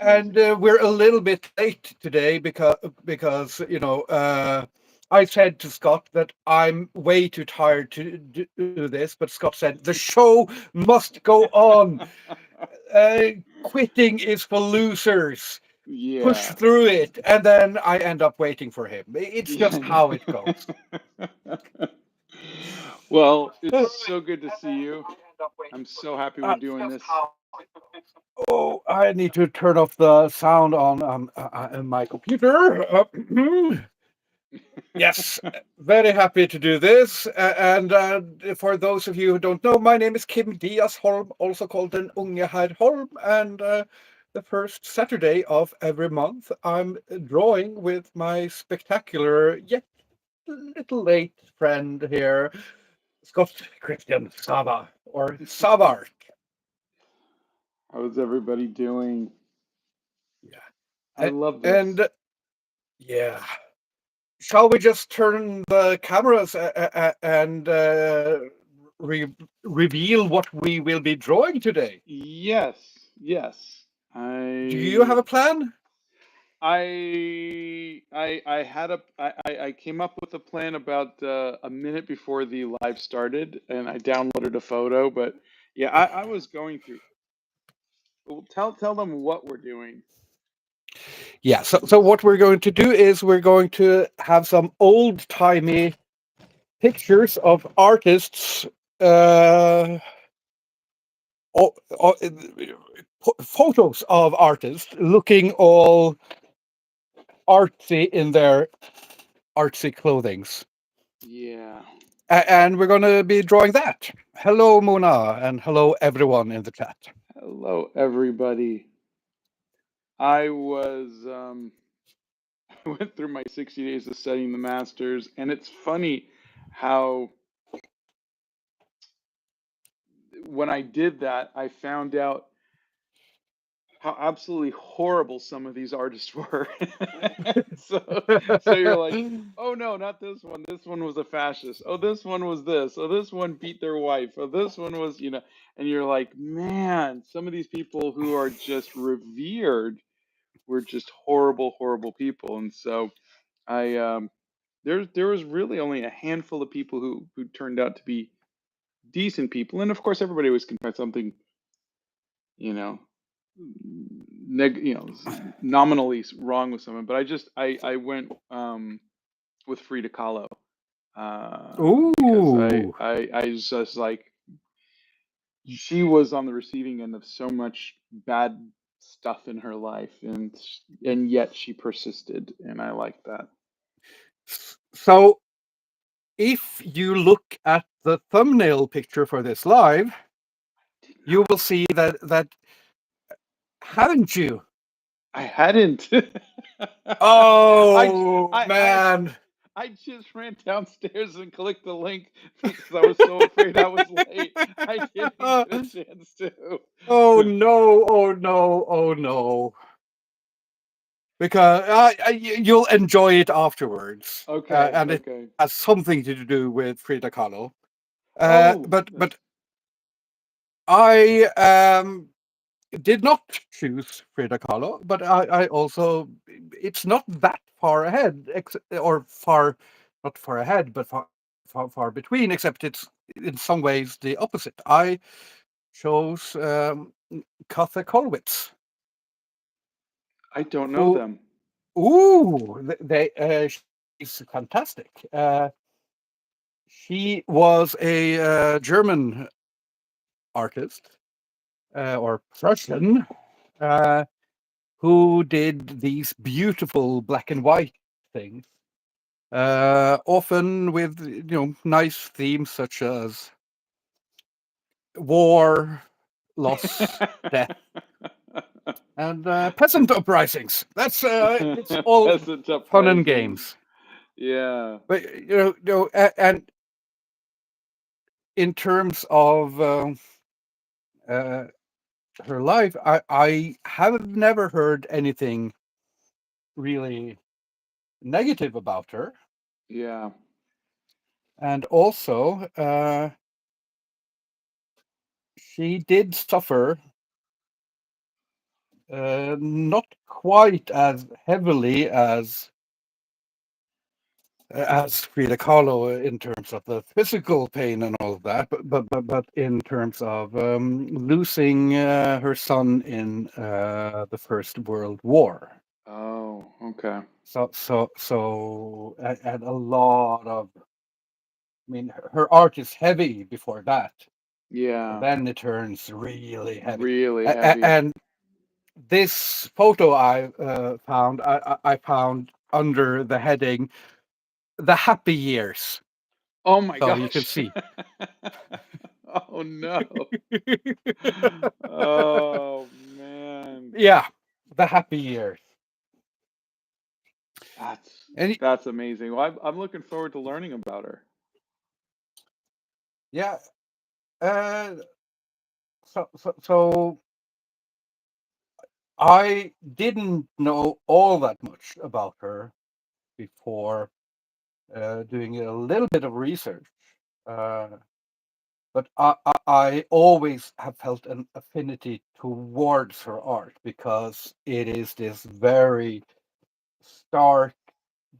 And Amazing. we're a little bit late today because I said to Scott that I'm way too tired to do this, but Scott said the show must go on. Uh, Quitting is for losers. Push Yeah. through it, and then I end up waiting for him. It's Yeah. just how it goes. Well, it's so good to see you. I'm so happy we're Uh, doing this. oh, I need to turn off the sound on my computer. Yes, very happy to do this. And for those of you who don't know, my name is Kim Diaz Holm, also called Den Unge Herr Holm. And the first Saturday of every month, I'm drawing with my spectacular yet little late friend here, Scott Christian Sava, or Savart. How's everybody doing? Yeah. I love this. And yeah, shall we just turn the cameras and re reveal what we will be drawing today? Yes, yes. Do you have I a plan? I had I came up with a plan about a minute before the live started, and I downloaded a photo. But yeah, I was going through. Well, tell them what we're doing. Yeah, so what we're going to do is we're going to have some old-timey pictures of artists, uh, o- o- photos of artists looking all artsy in their artsy clothings. Yeah. And we're going to be drawing that. Hello, Mona, and hello, everyone in the chat. Hello, everybody. I was I went through my 60 days of studying the masters, and it's funny how when I did that, I found out how absolutely horrible some of these artists were. so so you're like, oh no, not this one. This one was a fascist. Oh, this one was this. Oh, this one beat their wife. Oh, this one was, and you're like, man, some of these people who are just revered were just horrible, horrible people. And so I there was really only a handful of people who turned out to be decent people. And of course everybody always can find something, you know, nominally wrong with someone, but I went with Frida Kahlo because Ooh. I was just like she was on the receiving end of so much bad stuff in her life, and yet she persisted, and I like that. So if you look at the thumbnail picture for this live, Did you will not. see that haven't you? I hadn't. I, Oh I man. I just ran downstairs and clicked the link because I was so afraid I was late. I didn't get a chance to. Oh no, oh no, oh no. Because you'll enjoy it afterwards. Okay, And it okay. has something to do with Frida Kahlo. Oh, But I did not choose Frida Kahlo, but I also, it's not that far ahead, or far, not far ahead, but far between, except it's in some ways the opposite. I chose Käthe Kollwitz, I don't know who, them. ooh, she's fantastic. She was a German artist, or Prussian, uh, who did these beautiful black and white things, often with nice themes such as war, loss, death, and peasant uprisings. That's it's all Peasant fun and uprisings. games. Yeah. But and in terms of uh, her life, I have never heard anything really negative about her, Yeah. and also she did suffer Not quite as heavily as Frida Kahlo in terms of the physical pain and all of that, but in terms of losing her son in the First World War. Oh, okay. And a lot of, I mean, her art is heavy before that, and Yeah, then it turns really heavy. really heavy. And this photo I found under the heading "The Happy Years," Oh my so you can gosh. see. Oh no. Oh man. Yeah, the happy years. That's And that's amazing. Well, I'm looking forward to learning about her. yeah, uh, so I didn't know all that much about her before doing a little bit of research. Uh, but I always have felt an affinity towards her art because it is this very stark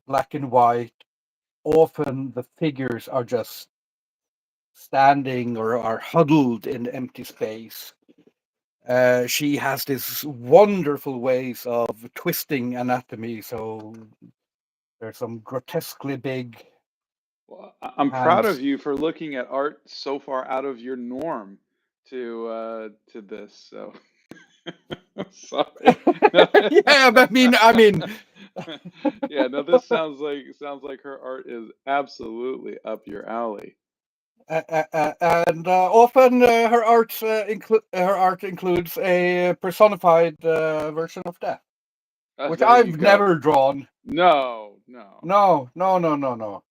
black and white. Often the figures are just standing or are huddled in empty space. She has this wonderful ways of twisting anatomy. So there's some grotesquely big Well, I'm proud of hands. you for looking at art so far out of your norm to this. So sorry. No. Yeah, but I mean, Yeah, no, this sounds like her art is absolutely up your alley. and often her art includes a personified version of death, which There you I've go. never drawn. No, no. No, no, no, no, no.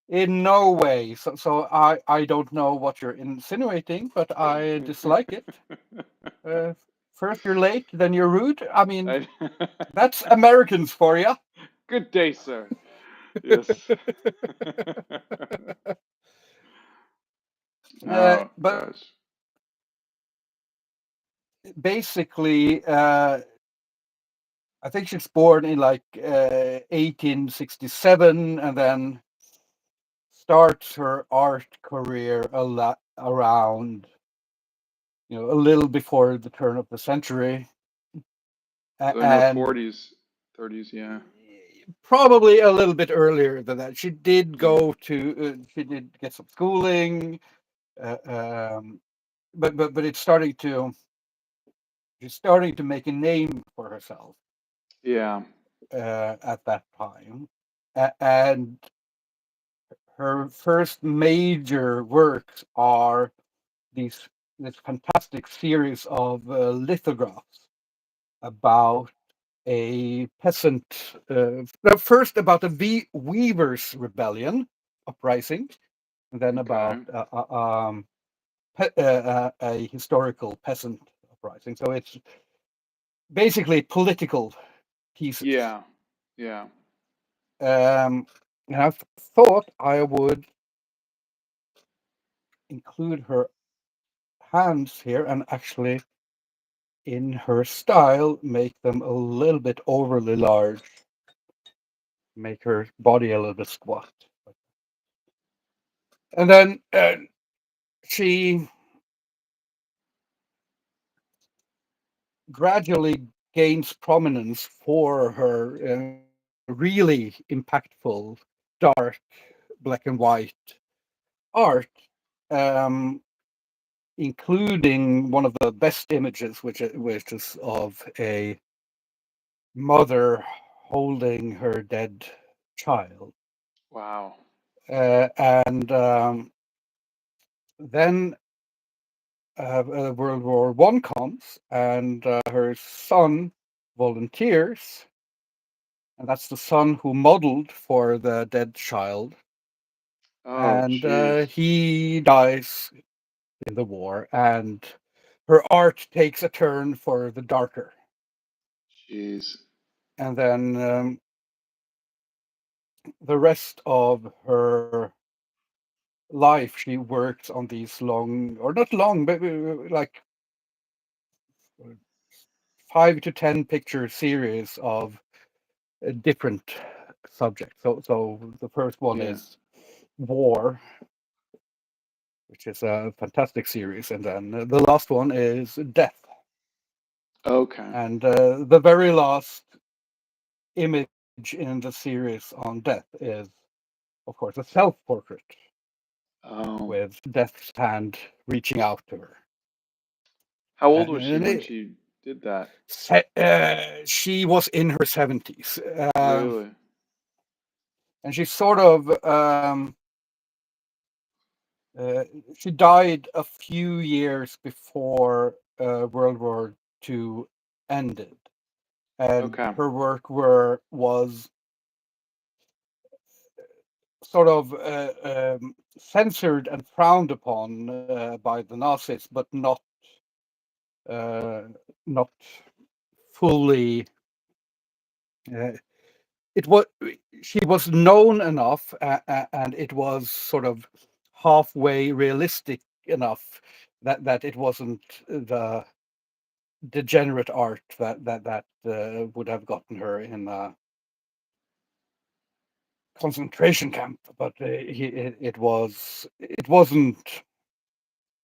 In no way. So I don't know what you're insinuating, but I dislike it. Uh, First you're late, then you're rude. I mean, I- that's Americans for you. Good day, sir. Yes. Oh But gosh. basically, I think she's born in like 1867, and then starts her art career a lot around, a little before the turn of the century, So in her and 40s, 30s, yeah. probably a little bit earlier than that. Yeah. She did get some schooling, uh, um, but she's starting to make a name for herself Yeah. at that time, and her first major works are these this fantastic series of lithographs about a peasant, first about a weavers' rebellion uprising, and then about Okay. a historical peasant uprising. So it's basically political pieces. Yeah. Yeah. And I thought I would include her hands here and actually, in her style, make them a little bit overly large, make her body a little bit squat. And then she gradually gains prominence for her really impactful, dark, black and white art, um, including one of the best images, which is of a mother holding her dead child. Wow. And then World War One comes, and her son volunteers, and that's the son who modeled for the dead child, Oh, and jeez. he dies in the war, and her art takes a turn for the darker. Jeez. And then the rest of her life, she works on these long, or not long, but like 5 to 10 picture series of different subjects. So the first one Yeah. is war, which is a fantastic series, and then the last one is death. Okay. And the very last image in the series on death is, of course, a self-portrait Oh. with Death's hand reaching out to her. How old was she And when she did that? she was in her 70s. Really? And she sort of, uh, she died a few years before World War II ended. And Okay. her work was sort of censored and frowned upon by the Nazis, but uh, not fully. Uh, it was She was known enough, and it was sort of halfway realistic enough that it wasn't the degenerate art that would have gotten her in a concentration camp, but it wasn't.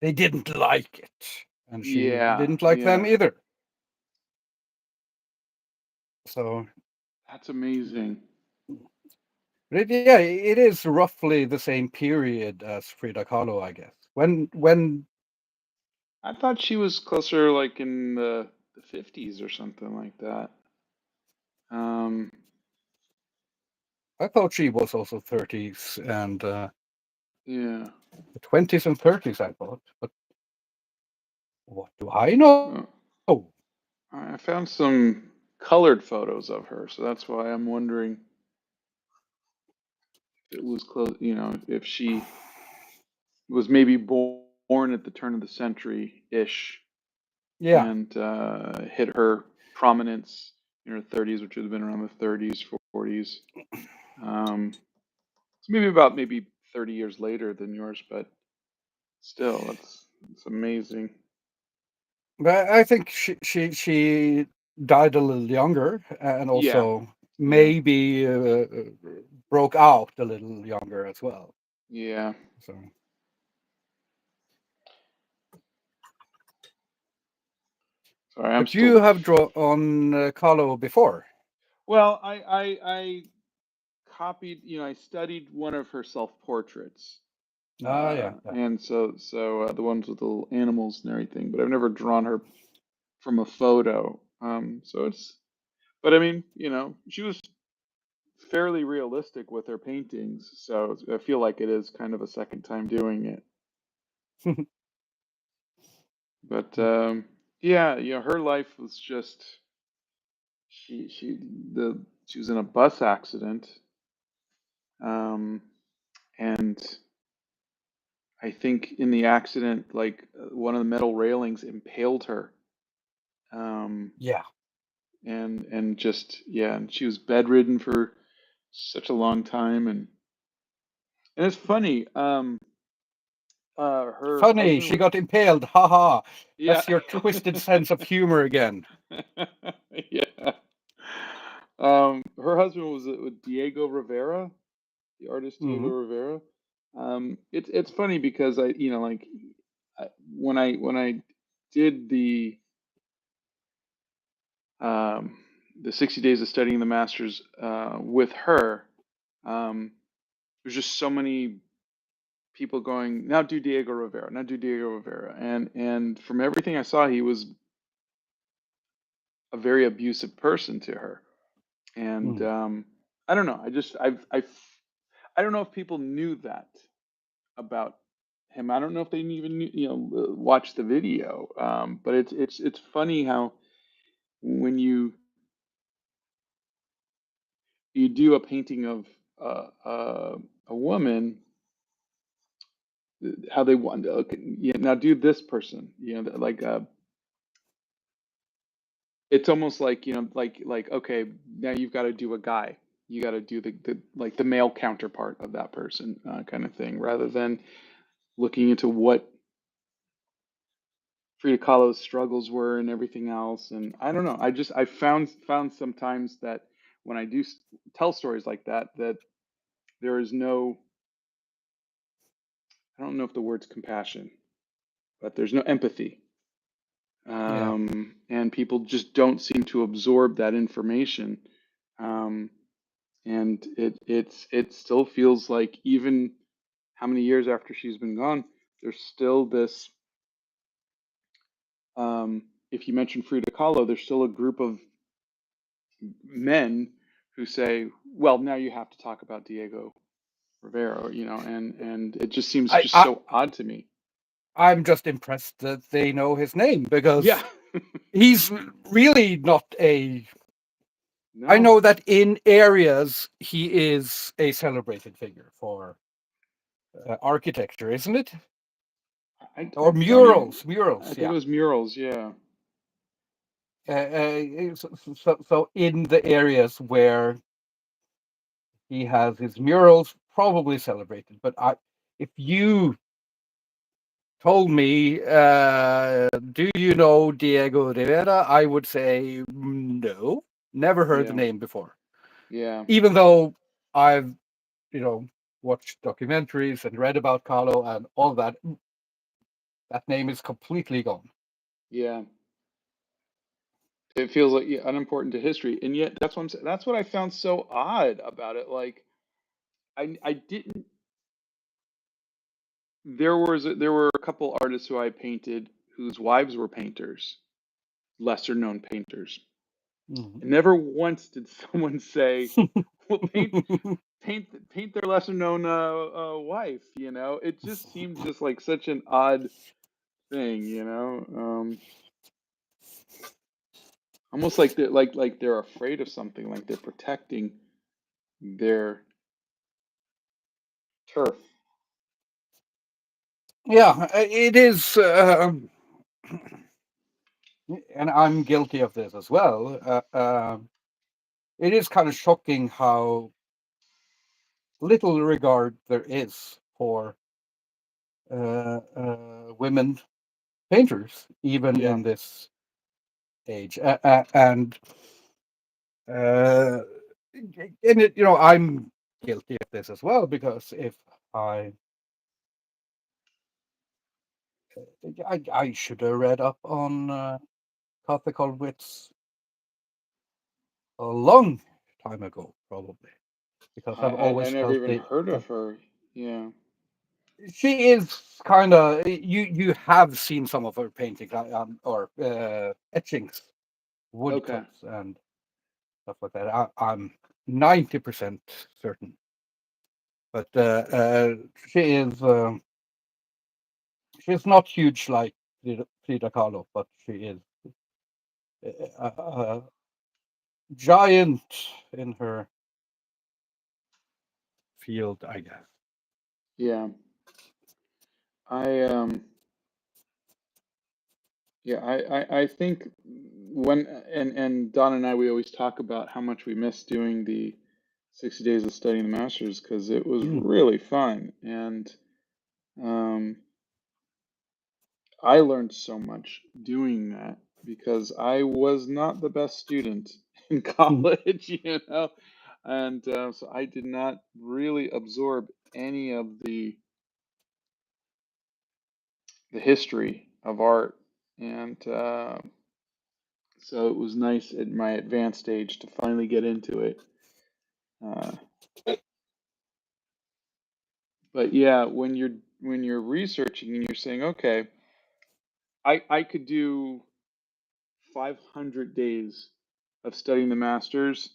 They didn't like it, and she Yeah. didn't like them Yeah. either. So, That's amazing. yeah, it is roughly the same period as Frida Kahlo, I guess. When I thought she was closer like in the 50s or something like that. Um, I thought she was also 30s and yeah. 20s and 30s, I thought, but what do I know? Well, I found some colored photos of her, so that's why I'm wondering if it was close, if she was maybe born at the turn of the century-ish Yeah, and hit her prominence in her 30s, which would have been around the 30s, 40s. So maybe 30 years later than yours, but still, it's amazing. but I think she died a little younger, and Yeah, also yeah, maybe broke out a little younger as well. yeah. So, Sorry, I'm but you still. have drawn Kahlo before. Well, I copied, I studied one of her self-portraits, Ah, yeah, yeah. and so the ones with the little animals and everything. But I've never drawn her from a photo. So but I mean, she was fairly realistic with her paintings, so I feel like it is kind of a second time doing it. But yeah, her life was just she was in a bus accident, um, and I think in the accident, like one of the metal railings impaled her, um, Yeah, and just yeah, and she was bedridden for such a long time, and it's funny. Her funny. husband She was got impaled. Haha. yeah. That's your twisted sense of humor again. Yeah. Her husband was with Diego Rivera, the artist Diego Hmm. Rivera. It's funny because like when I did um, the 60 days of studying the masters with her, there's just so many people going now do Diego Rivera, now do Diego Rivera, and from everything I saw, he was a very abusive person to her. And Hmm. I don't know. I don't know if people knew that about him. I don't know if they even watched the video. But it's funny how when you do a painting of a woman, how they want okay, yeah, now do this person. Like it's almost like like okay, now you've got to do a guy. You got to do the like the male counterpart of that person, kind of thing, rather than looking into what Frida Kahlo's struggles were and everything else. And I don't know. I found sometimes that when I do tell stories like that, that there is no, I don't know if the word's compassion, but there's no empathy. Yeah. And people just don't seem to absorb that information. Um, and it still feels like, even how many years after she's been gone, there's still this. If you mention Frida Kahlo, there's still a group of men who say, "Well, now you have to talk about Diego Rivera," and it just seems I, just I so odd to me. I'm just impressed that they know his name, Yeah. because he's really not a. I No, know that in areas he is a celebrated figure for architecture, isn't it? Or I don't even. I murals, think it yeah. was murals. Yeah. So in the areas where he has his murals, probably celebrated. But if you told me, do you know Diego Rivera? I would say no, never heard the Yeah. name before. Yeah. Even though I've, you know, watched documentaries and read about Kahlo and all that, that name is completely gone. Yeah. It feels like, yeah, unimportant to history, and yet that's what I'm saying. That's what I found so odd about it. Like, I didn't. There were a couple artists who I painted whose wives were painters, lesser known painters. Mhm. And never once did someone say, "Well, paint their lesser known wife." It just seemed just like such an odd thing. Almost like they're afraid of something, like they're protecting their turf. Yeah, it is, and I'm guilty of this as well. It is kind of shocking how little regard there is for women painters, even Yeah, in this age. And uh, I'm guilty of this as well, because if I I should have read up on Käthe Kollwitz a long time ago, probably, because I've I always never felt even the heard of her. Yeah. she is kind of, you have seen some of her paintings, or etchings, Okay. woodcuts and stuff like that. I'm 90% certain, but she is she's not huge like Frida Kahlo, but she is a giant in her field, I guess. Yeah. I yeah, I think when and Don and I, we always talk about how much we miss doing the 60 days of studying the masters, because it was Mm. really fun, and um I learned so much doing that because I was not the best student in college, and so I did not really absorb any of the history of art, and so it was nice at my advanced age to finally get into it. Uh, but yeah, when you're researching and you're saying, okay, I could do 500 days of studying the masters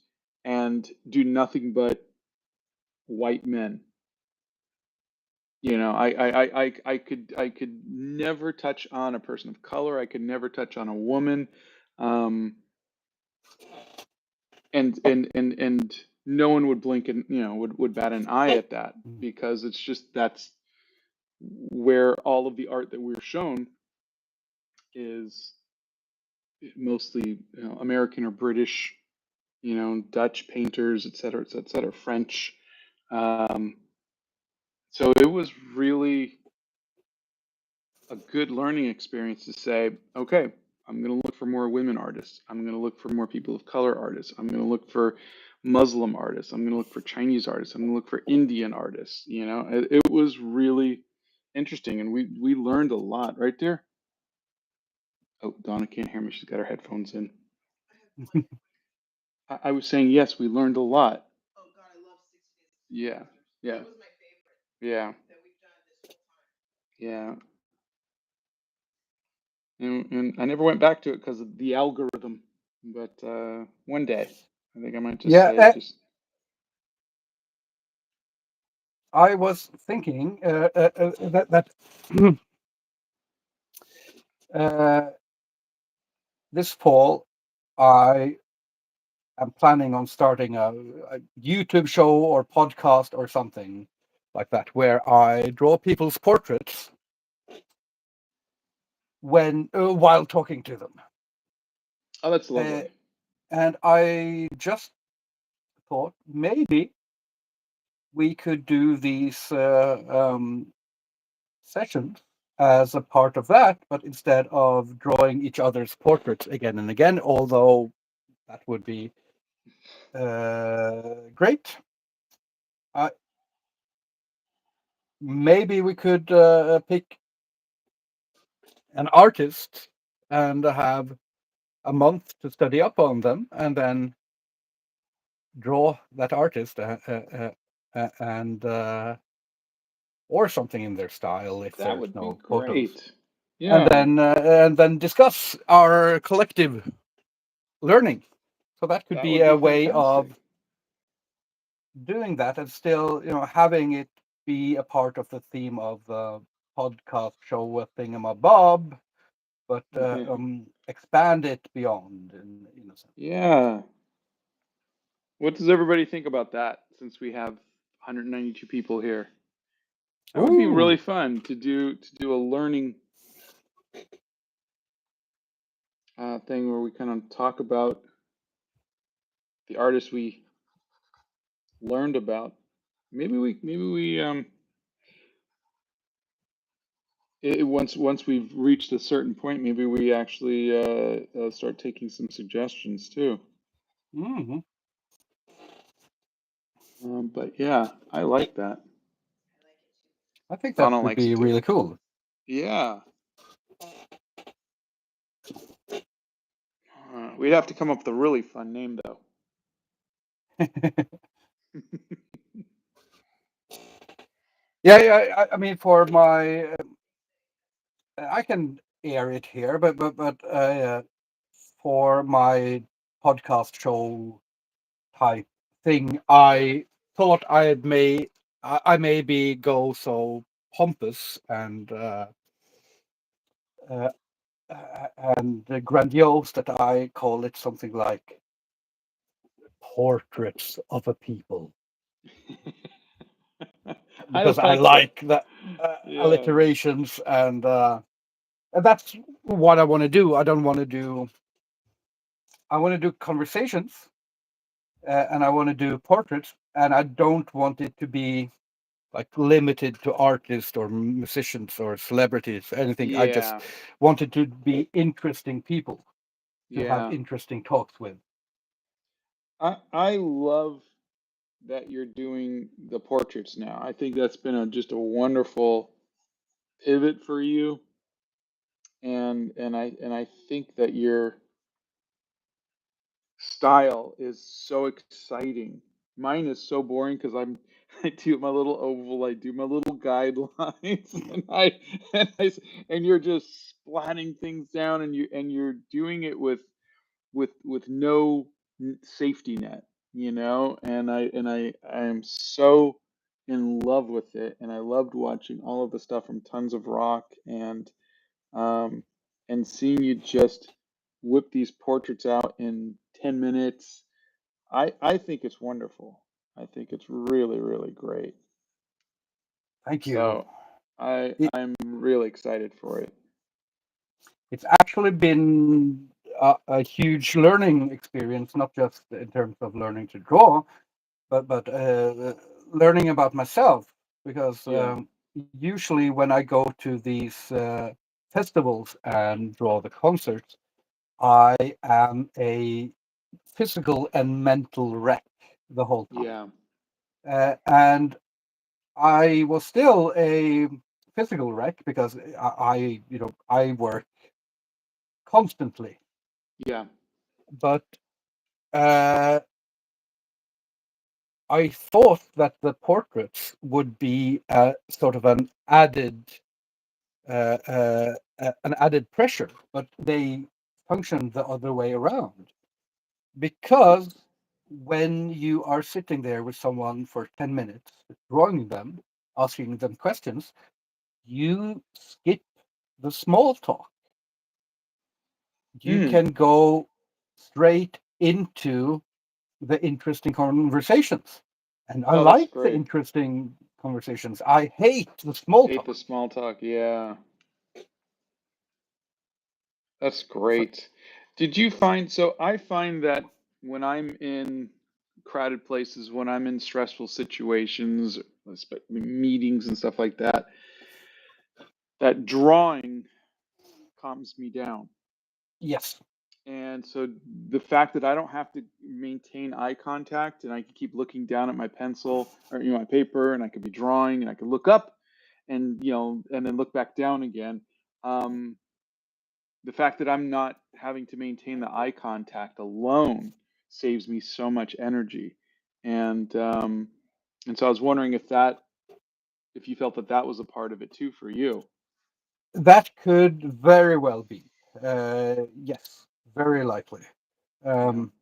and do nothing but white men. I could never touch on a person of color. I could never touch on a woman, um, and no one would blink and would bat an eye at that, because it's just that's where all of the art that we're shown is mostly American or British, Dutch painters, et cetera, et cetera, et cetera, French. Um, so it was really a good learning experience to say, okay, I'm going to look for more women artists. I'm going to look for more people of color artists. I'm going to look for Muslim artists. I'm going to look for Chinese artists. I'm going to look for Indian artists. You know, it was really interesting, and we learned a lot right there. Oh, Donna can't hear me. She's got her headphones in. I was saying yes, we learned a lot. Yeah, yeah, yeah, yeah. And I never went back to it because of the algorithm. But one day, I think I might just Yeah, say just. I was thinking that uh, this fall I am planning on starting a YouTube show or podcast or something like that, where I draw people's portraits when while talking to them. Oh, that's Uh, lovely. and I just thought maybe we could do these sessions as a part of that, but instead of drawing each other's portraits again and again, although that would be great. Maybe we could pick an artist and have a month to study up on them, and then draw that artist and or something in their style if That there's would be no photos, great. Yeah, and then discuss our collective learning. So that could that be would a be way fantastic. of doing that and still, having it be a part of the theme of the podcast show thingamabob, but expand it beyond in a sense. Yeah. What does everybody think about that? Since we have 192 people here, that would be really Ooh, fun to do a learning thing where we kind of talk about the artists we learned about. Maybe we once we've reached a certain point, maybe we actually start taking some suggestions too. hmm But yeah, I like that. I think that Donna would likes be it too. really cool. Yeah, we'd have to come up with a really fun name though. Yeah, yeah. I mean, for my, I can air it here, but for my podcast show type thing, I thought I maybe go so pompous uh, and grandiose that I call it something like portraits of a people, I because I like that. like the Yeah, alliterations, and that's what I want to do. I don't want to do. I want to do conversations, and I want to do portraits, and I don't want it to be like limited to artists or musicians or celebrities, anything. I just yeah, wanted to be interesting people to have yeah. interesting talks with. I love that you're doing the portraits now. I think that's been just a wonderful pivot for you, and I think that your style is so exciting. Mine is so boring because I do my little oval, I do my little guidelines, and you're just splatting things down, and you're doing it with no safety net, and I am so in love with it, and I loved watching all of the stuff from Tons of Rock um, and seeing you just whip these portraits out in 10 minutes. I think it's wonderful. I think it's really, really great. Thank you. So I It, I'm really excited for it. it's actually been a huge learning experience, not just in terms of learning to draw, but learning about myself, because Yeah. usually when I go to these festivals and draw the concerts, I am a physical and mental wreck the whole time. Yeah. And I was still a physical wreck because I work constantly. Yeah. But uh, I thought that the portraits would be sort of an added pressure, but they function the other way around. Because when you are sitting there with someone for 10 minutes, drawing them, asking them questions, you skip the small talk. You Mm. can go straight into the interesting conversations. And I Oh, that's like the great. interesting conversations. I hate the small Hate the talk. small talk. Yeah. That's So, great. Did you find, so I find that when I'm in crowded places, when I'm in stressful situations, meetings and stuff like that, that drawing calms me down. yes, And so the fact that I don't have to maintain eye contact and I can keep looking down at my pencil or my paper, and I could be drawing and I could look up and and then look back down again. Um, the fact that I'm not having to maintain the eye contact alone saves me so much energy. And so I was wondering if you felt that that was a part of it too for you. that could very well be. Yes, very likely. Yeah. Um,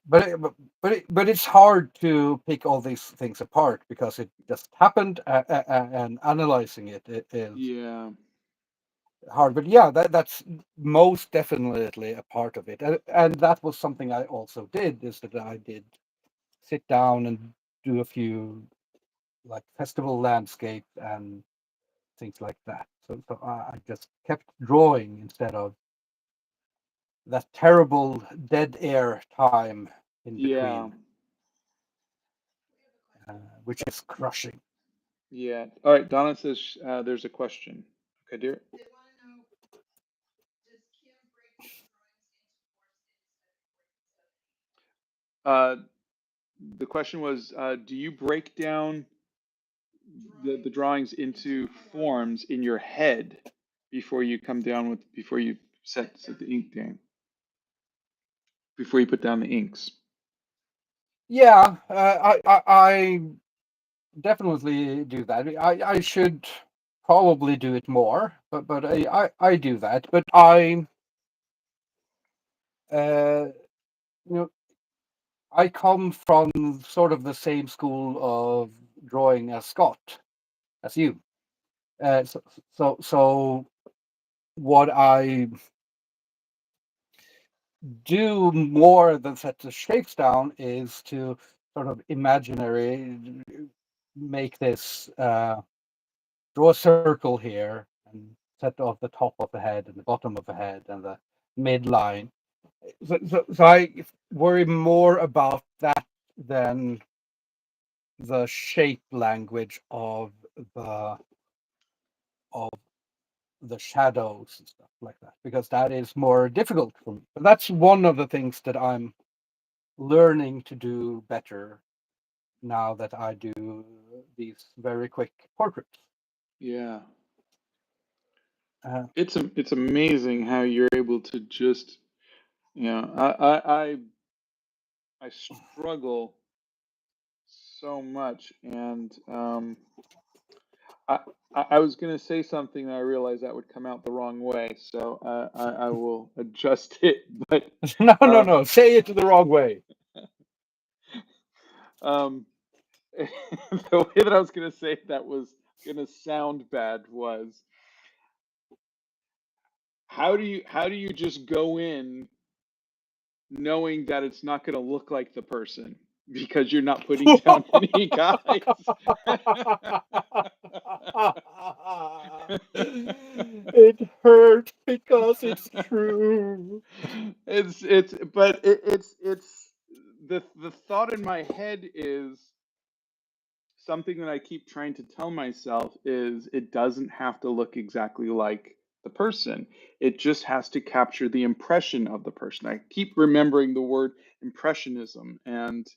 but it's hard to pick all these things apart because it just happened, and analyzing it is Yeah. hard. But yeah, that's most definitely a part of it, and that was something I also did, is that I did sit down and do a few like festival landscape and things like that. So I just kept drawing instead of that terrible dead air time in Yeah. between, which is crushing. Yeah. All right. Donna says there's a question. Okay, dear. Uh, the question was, do you break down the drawings into forms in your head before you set the ink down, before you put down the inks? Yeah, I definitely do that. I should probably do it more, but I do that. But uh, you know, I come from sort of the same school of drawing as Scott, as you. So what I do more than set the shapes down is to sort of imaginary make this draw a circle here and set off the top of the head and the bottom of the head and the midline. So I worry more about that than the shape language the of the shadows and stuff like that, because that is more difficult for me. But that's one of the things that I'm learning to do better now that I do these very quick portraits. Yeah. Uh, It's amazing how you're able to just, I struggle so much, and I I was gonna say something that I realized that would come out the wrong way, so I will adjust it. But no, no, uh, no, say it the wrong way. um, the way that I was gonna say that was gonna sound bad was, how do you just go in knowing that it's not gonna look like the person because you're not putting down any guys? It hurt because it's true. But it's the thought in my head is something that I keep trying to tell myself is it doesn't have to look exactly like the person. It just has to capture the impression of the person. I keep remembering the word impressionism and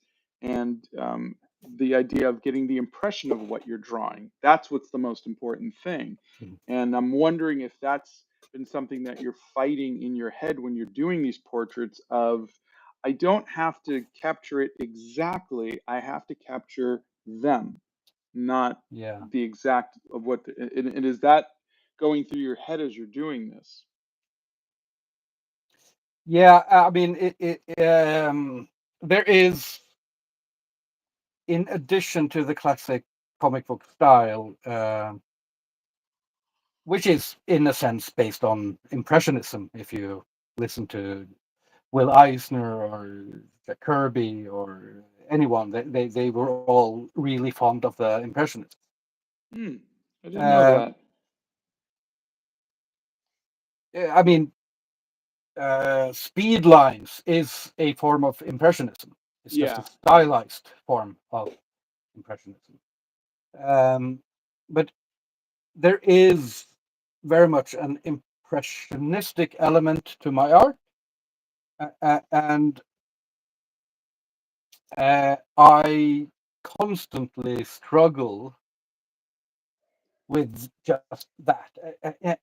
the idea of getting the impression of what you're drawing. That's what's the most important thing. Mhm. And I'm wondering if that's been something that you're fighting in your head when you're doing these portraits of I don't have to capture it exactly. I have to capture them, not Yeah. the exact of what. And is that going through your head as you're doing this? Yeah, I mean, there is, in addition to the classic comic book style, which is in a sense based on impressionism. If you listen to Will Eisner or Jack Kirby or anyone, they were all really fond of the impressionists. Hmm, I didn't know Uh, that. I mean, speed lines is a form of impressionism. It's just a Yeah, yeah, stylized form of impressionism. Um, but there is very much an impressionistic element to my art, and I constantly struggle with just that.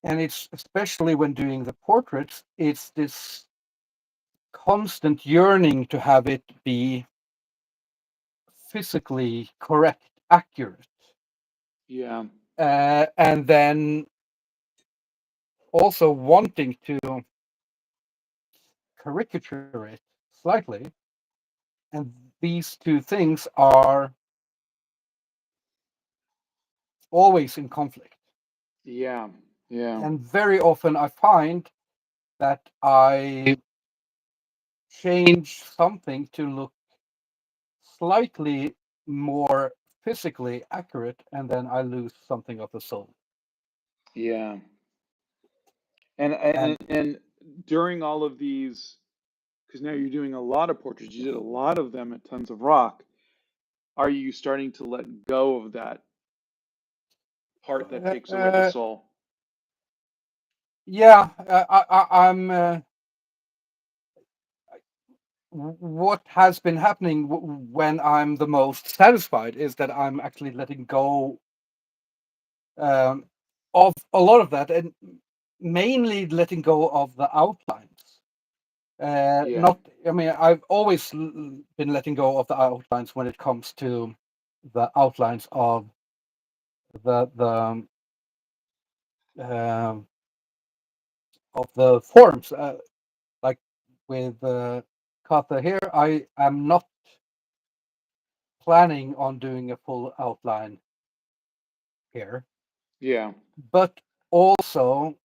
And it's especially when doing the portraits, it's this constant yearning to have it be physically correct, accurate, yeah, and then also wanting to caricature it slightly. And these two things are always in conflict. yeah, yeah, And very often I find that I change something to look slightly more physically accurate, and then I lose something of the soul. yeah. And And during all of these, because now you're doing a lot of portraits, you did a lot of them at Tons of Rock. Are you starting to let go of that part that uh, takes away the uh, soul? yeah, I'm. What has been happening when I'm the most satisfied is that I'm actually letting go um, of a lot of that, and mainly letting go of the outlines. Yeah, Not, I mean, I've always been letting go of the outlines when it comes to the outlines the um, of the forms. Like with Käthe here, I am not planning on doing a full outline here, yeah, but also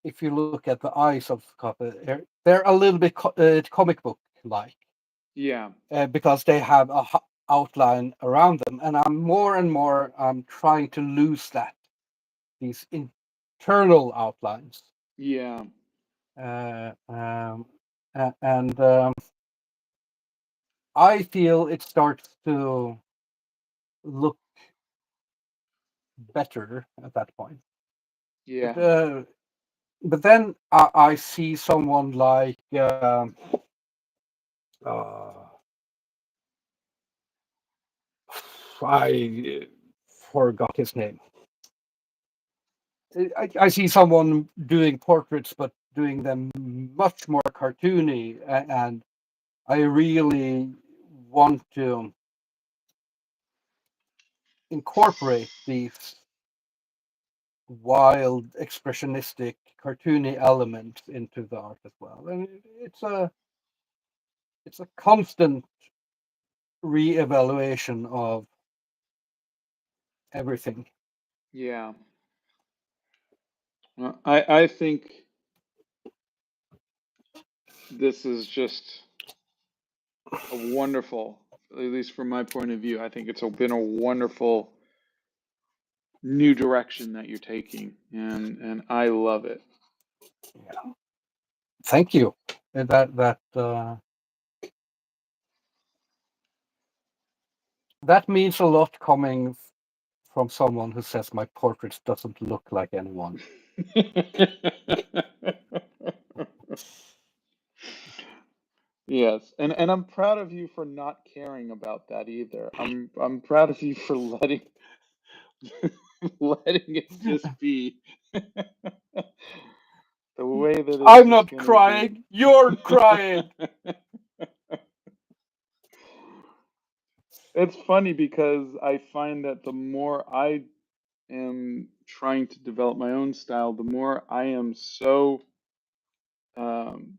if you look at the eyes of Käthe, they're a little bit comic book like. yeah, Because they have a outline around them, and I'm more and more trying to lose that, these internal outlines, yeah, uh, um, and I feel it starts to look better at that point. yeah. But then I see someone like uh, I forgot his name. I see someone doing portraits, but doing them much more cartoony, and I really want to incorporate these wild, expressionistic, cartoony elements into the art as well. And it's a constant re-evaluation of everything. Yeah. I think this is just a wonderful, at least from my point of view, I think been a wonderful new direction that you're taking, and I love it. Yeah. Thank you. That that means a lot coming from someone who says my portrait doesn't look like anyone. Yes, and I'm proud of you for not caring about that either. I'm proud of you for letting letting it just be the way that it's I'm just not gonna be. crying. You're crying. It's funny because I find that the more I am trying to develop my own style, the more I am so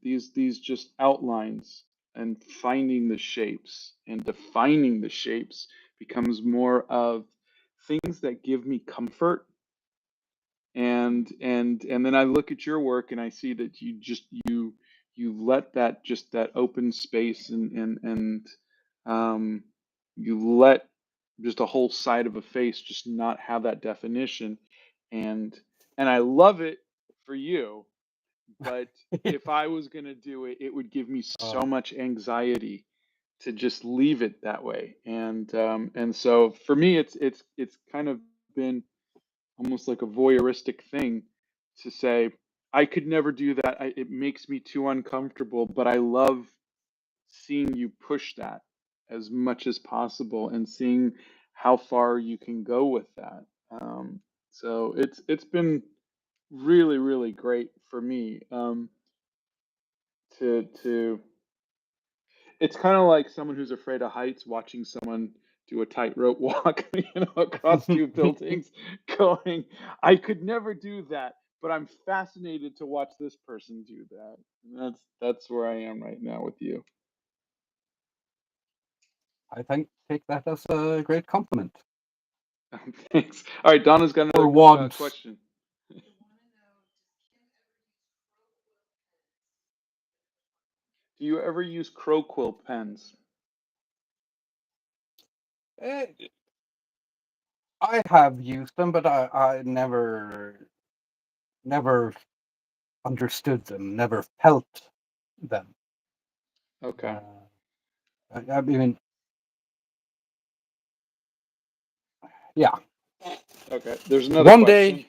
these just outlines and finding the shapes and defining the shapes becomes more of things that give me comfort, and then I look at your work and I see that you let that just that open space and um you let just a whole side of a face just not have that definition, and and I love it for you, but if I was going to do it, it would give me so Uh, much anxiety to just leave it that way. And so for me, it's kind of been almost like a voyeuristic thing to say, I could never do that. It makes me too uncomfortable, but I love seeing you push that as much as possible and seeing how far you can go with that. So it's been really, really great for me. To it's kind of like someone who's afraid of heights watching someone do a tightrope walk, across two buildings, going, I could never do that, but I'm fascinated to watch this person do that. And that's where I am right now with you. I think take that as a great compliment. Thanks. All right, Donna's got For another once. question. Do you ever use crow quill pens? Eh, I have used them, but I never understood them, never felt them. Okay. Uh, I mean, yeah. Okay. There's another One day, question.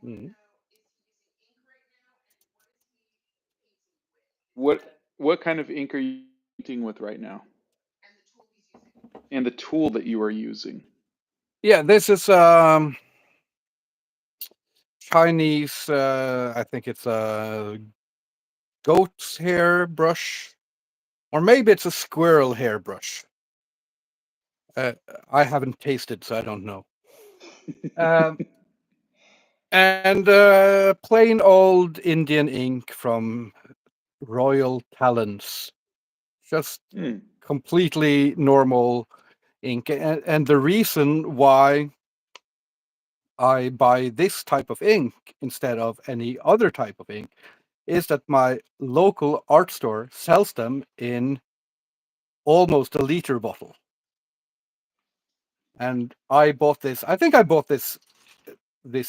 mm, What kind of ink are you painting with right now? And the tool that you are using? yeah, this is Chinese. I think it's a goat's hair brush, or maybe it's a squirrel hair brush. Uh, I haven't tasted, so I don't know. Um, and plain old Indian ink from Royal Talents, just Hmm. completely normal ink. And the reason why I buy this type of ink instead of any other type of ink is that my local art store sells them in almost a liter bottle. And I bought this, I think I bought this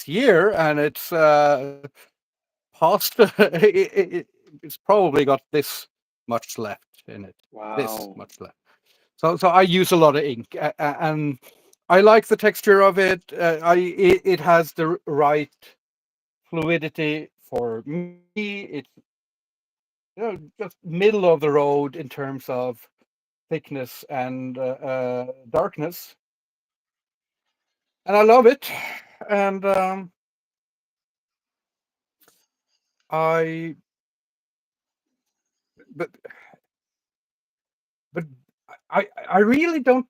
year, and it's past, it's probably got this much left in it, this Wow. much left. So I use a lot of ink, and I like the texture of it. It has the right fluidity for me. It's just middle of the road in terms of thickness and darkness, and I love it. And I but but I really don't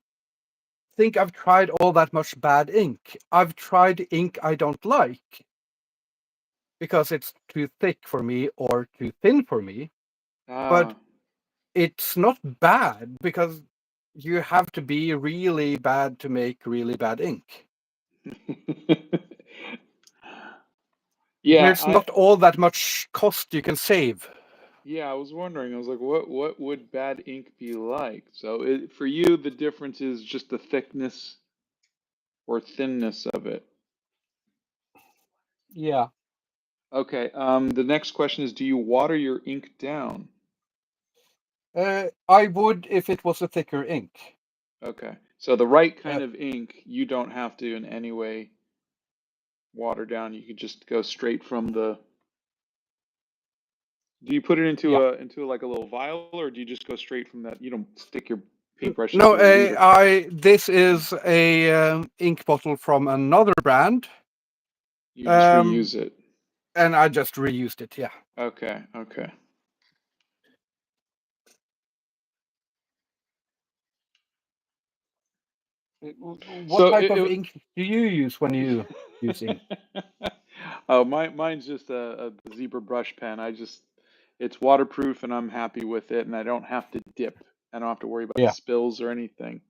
think I've tried all that much bad ink. I've tried ink I don't like because it's too thick for me or too thin for me. But Ah. it's not bad because you have to be really bad to make really bad ink. Yeah, There's not all that much cost you can save. I was wondering. I was like, what would bad ink be like? So for you, the difference is just the thickness or thinness of it. Yeah. Okay. The next question is, do you water your ink down? I would if it was a thicker ink. Okay. So the right Uh, kind of ink, you don't have to in any way water down. You could just go straight from the. Do you put it yeah. into like a little vial, or do you just go straight from that? You don't stick your paintbrush No, into the reader. this is a ink bottle from another brand, You just um, reuse it. and I just reused it. Yeah. Okay. Okay. What So type of ink do you use when you use ink? oh, mine's just a zebra brush pen. It's waterproof and I'm happy with it, and I don't have to dip. I don't have to worry about Yeah. spills or anything.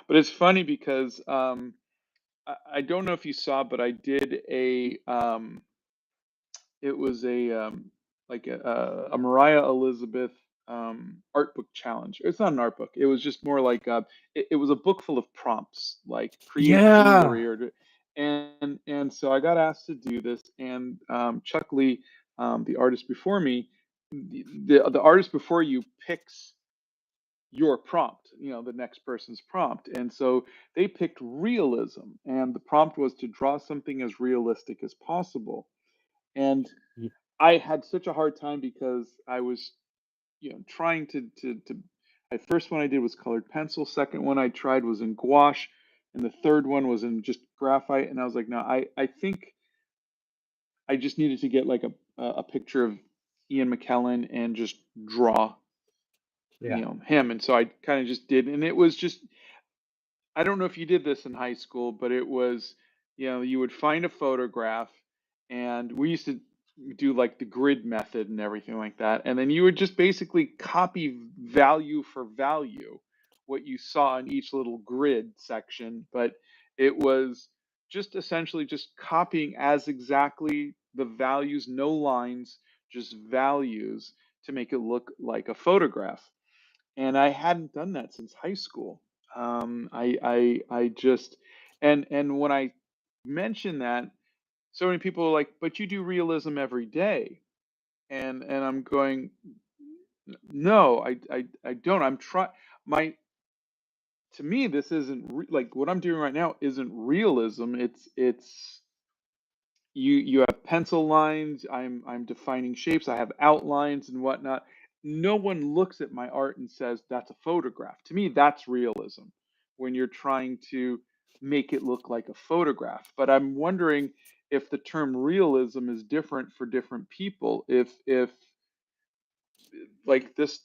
But it's funny because I don't know if you saw, but I did it was a Mariah Elizabeth art book challenge. It's not an art book. It was just more like it was a book full of prompts, like create Yeah. jewelry and so I got asked to do this, and Chuck Lee, the artist before me, the artist before you picks your prompt, the next person's prompt. And so they picked realism, and the prompt was to draw something as realistic as possible. And Ye- I had such a hard time because I was, trying to my first one I did was colored pencil, second one I tried was in gouache, and the third one was in just graphite. And I was like, no, I think I just needed to get like a picture of Ian McKellen and just draw, Yeah. him. And so I kind of just did, and it was just, I don't know if you did this in high school, but it was, you would find a photograph, and we used to do like the grid method and everything like that. And then you would just basically copy value for value what you saw in each little grid section. But it was just essentially just copying as exactly the values, no lines, just values to make it look like a photograph. And I hadn't done that since high school. I just, and when I mention that, so many people are like, "But you do realism every day," and I'm going, "No, I don't. I'm trying my." To me, this isn't like what I'm doing right now isn't realism. It's you have pencil lines, I'm defining shapes, I have outlines and whatnot. No one looks at my art and says that's a photograph. To me, that's realism, when you're trying to make it look like a photograph. But I'm wondering if the term realism is different for different people. If like this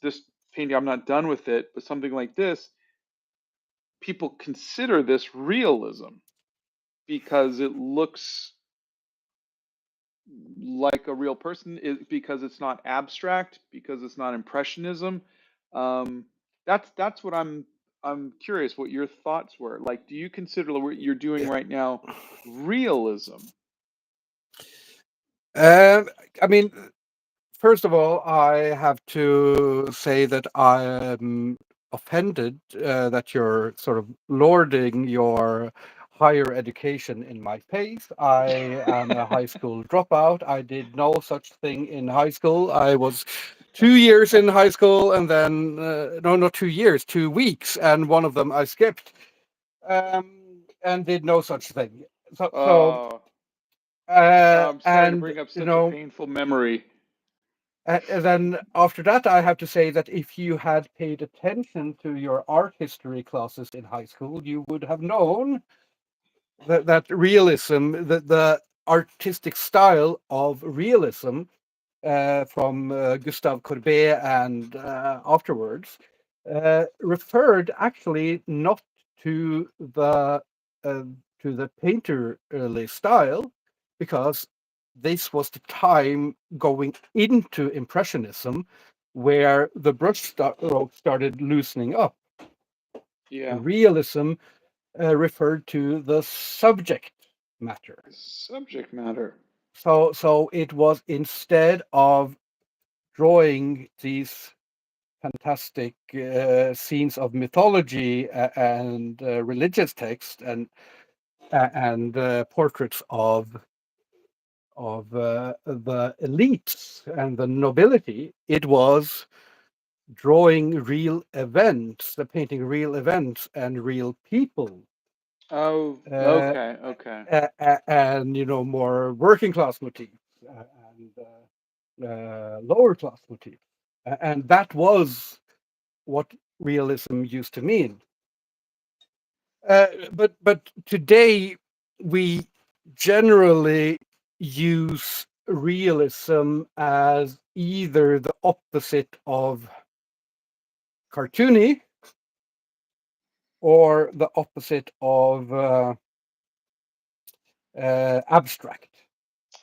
painting, I'm not done with it, but something like this, people consider this realism because it looks like a real person, is because it's not abstract, because it's not impressionism. um that's what I'm curious what your thoughts were. Like, do you consider what you're doing right now realism? Um, I mean, first of all, I have to say that I am offended that you're sort of lording your higher education in my face. I am a high school dropout. I did no such thing in high school. I was 2 years in high school, and then no, not 2 years, 2 weeks, and one of them I skipped, and did no such thing. So Oh, I'm sorry to and bring up such a painful memory. and then after that, I have to say that if you had paid attention to your art history classes in high school, you would have known that realism, the artistic style of realism from Gustave Courbet and afterwards, referred actually not to uh, the painterly style, because this was the time going into Impressionism, where the brushstroke started loosening up, Yeah, and realism referred to the subject matter. subject matter. So it was, instead of drawing these fantastic scenes of mythology and religious text, and portraits of the elites and the nobility, it was drawing real events, painting real events and real people, Oh, uh, okay, okay. and more working class motifs, and lower class motifs, and that was what realism used to mean. But today we generally use realism as either the opposite of cartoony or the opposite of abstract.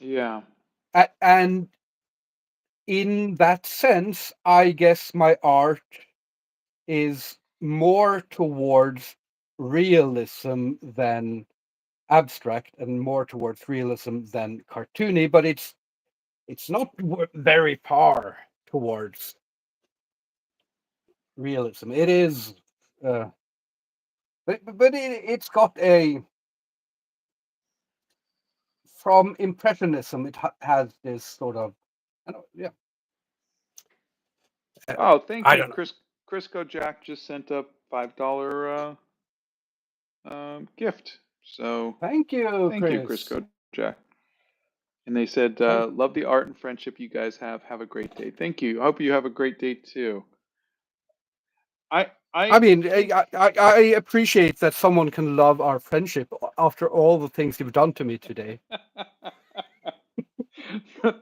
Yeah. And in that sense, I guess my art is more towards realism than abstract, and more towards realism than cartoony, but it's not very far towards realism. It is, uh, but it's got a, from impressionism. It has this sort of, I don't, yeah, Oh, thank I you, don't know. Chris. Crisco Jack just sent a $5 gift. So Thank you, thank you, Chris. Crisco Jack. And they said, Thank. love the art and friendship you guys have. Have a great day. Thank you. I hope you have a great day too. I I mean, think I appreciate that someone can love our friendship after all the things you've done to me today.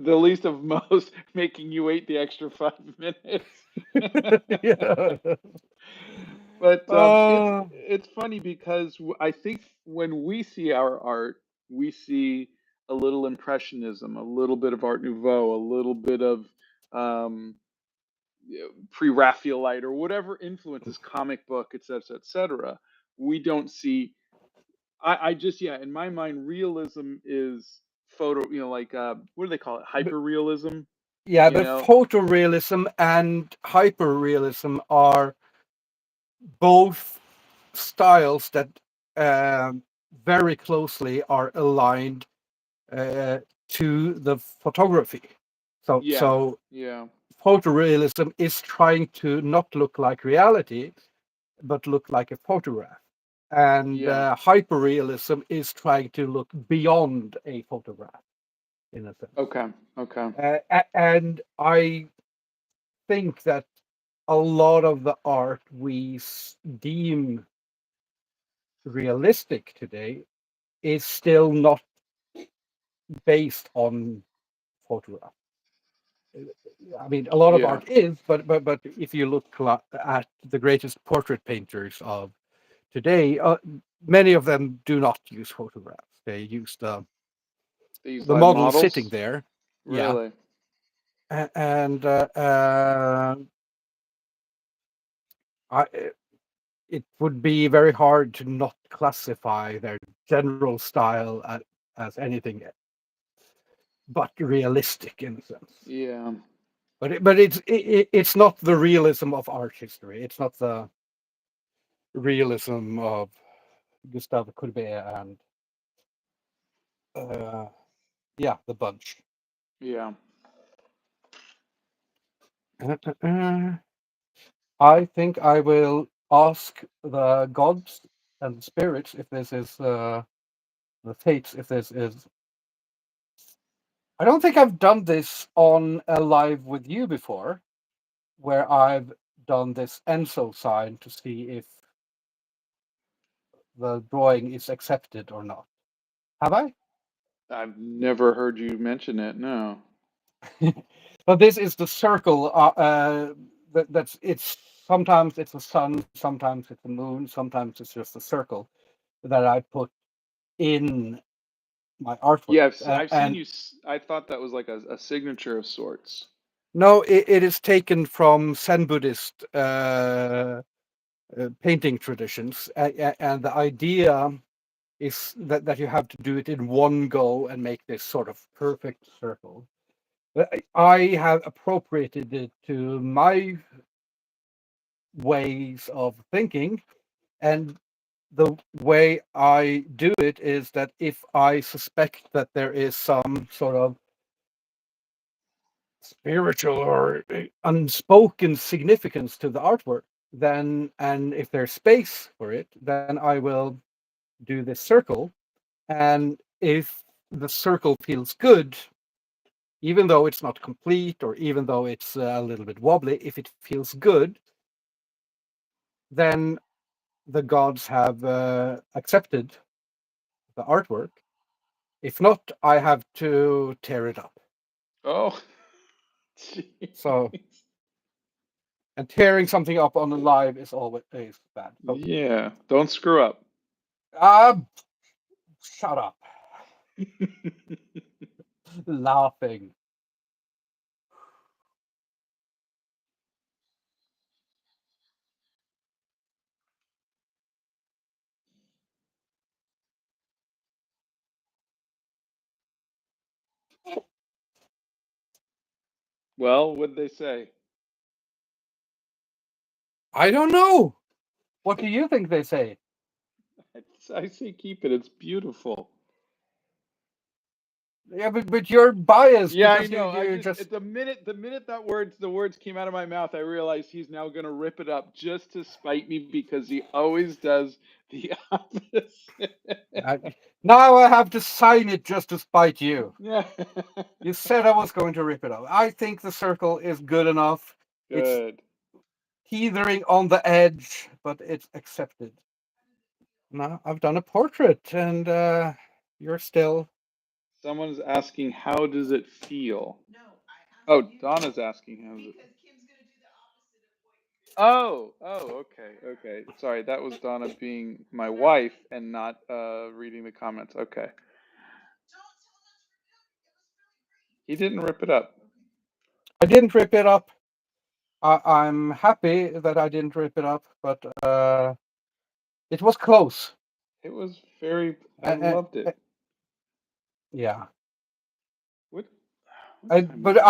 the least of most making you wait the extra 5 minutes. Yeah. But Uh, it's funny because I think when we see our art, we see a little impressionism, a little bit of Art Nouveau, a little bit of um, pre-Raphaelite or whatever influences comic book, et cetera, et cetera. We don't see. I just yeah, in my mind, realism is photo. Like what do they call it? but, Hyper realism. yeah, You but know. photorealism and hyperrealism are both styles that um, very closely are aligned uh, to the photography. So, Yeah. so Yeah. photorealism is trying to not look like reality, but look like a photograph. And Yeah. hyperrealism is trying to look beyond a photograph, in a sense. Okay. Okay. And I think that a lot of the art we deem realistic today is still not based on photograph. I mean, a lot of Yeah. art is, but if you look at the greatest portrait painters of today, many of them do not use photographs. They use They use the live model sitting models. there, yeah, Really? and I, it would be very hard to not classify their general style as anything but realistic in a sense. Yeah. But it's not the realism of art history. It's not the realism of Gustave Courbet and uh, yeah, the bunch. Yeah. I think I will ask the gods and the spirits if this is the fates. If this is, I don't think I've done this on a live with you before, where I've done this Enso sign to see if the drawing is accepted or not. Have I? I've never heard you mention it. No. But this is the circle. That's it's sometimes it's a sun, sometimes it's a moon, sometimes it's just a circle that I put in my artwork. Yeah, And, I've seen and you. I thought that was like a signature of sorts. no, it is taken from Zen Buddhist painting traditions, and the idea is that you have to do it in one go and make this sort of perfect circle. But I have appropriated it to my ways of thinking, and the way I do it is that if I suspect that there is some sort of spiritual or unspoken significance to the artwork, then, and if there's space for it, then I will do this circle. And if the circle feels good, even though it's not complete or even though it's a little bit wobbly, if it feels good, then the gods have accepted the artwork. If not, I have to tear it up. Oh, So, jeez. and tearing something up on the live is always bad. So, Yeah, don't screw up. uh, shut up. Laughing. Well, what'd they say? I don't know. What do you think they say? I say keep it. It's beautiful. Yeah, but you're biased Yeah, I because know. I you just just at the minute the words came out of my mouth, I realized he's now gonna rip it up just to spite me because he always does the opposite. uh, now I have to sign it just to spite you. Yeah. You said I was going to rip it up. I think the circle is good enough. It's Good. teetering on the edge, but it's accepted. Now I've done a portrait, and you're still. Someone's asking, how does it feel? Oh, Donna's asking how does it okay, okay. Sorry, that was Donna being my wife and not reading the comments. Okay. He didn't rip it up. I didn't rip it up. I'm happy that I didn't rip it up, but it was close. It was very I Uh, loved it. yeah. What what time is But it?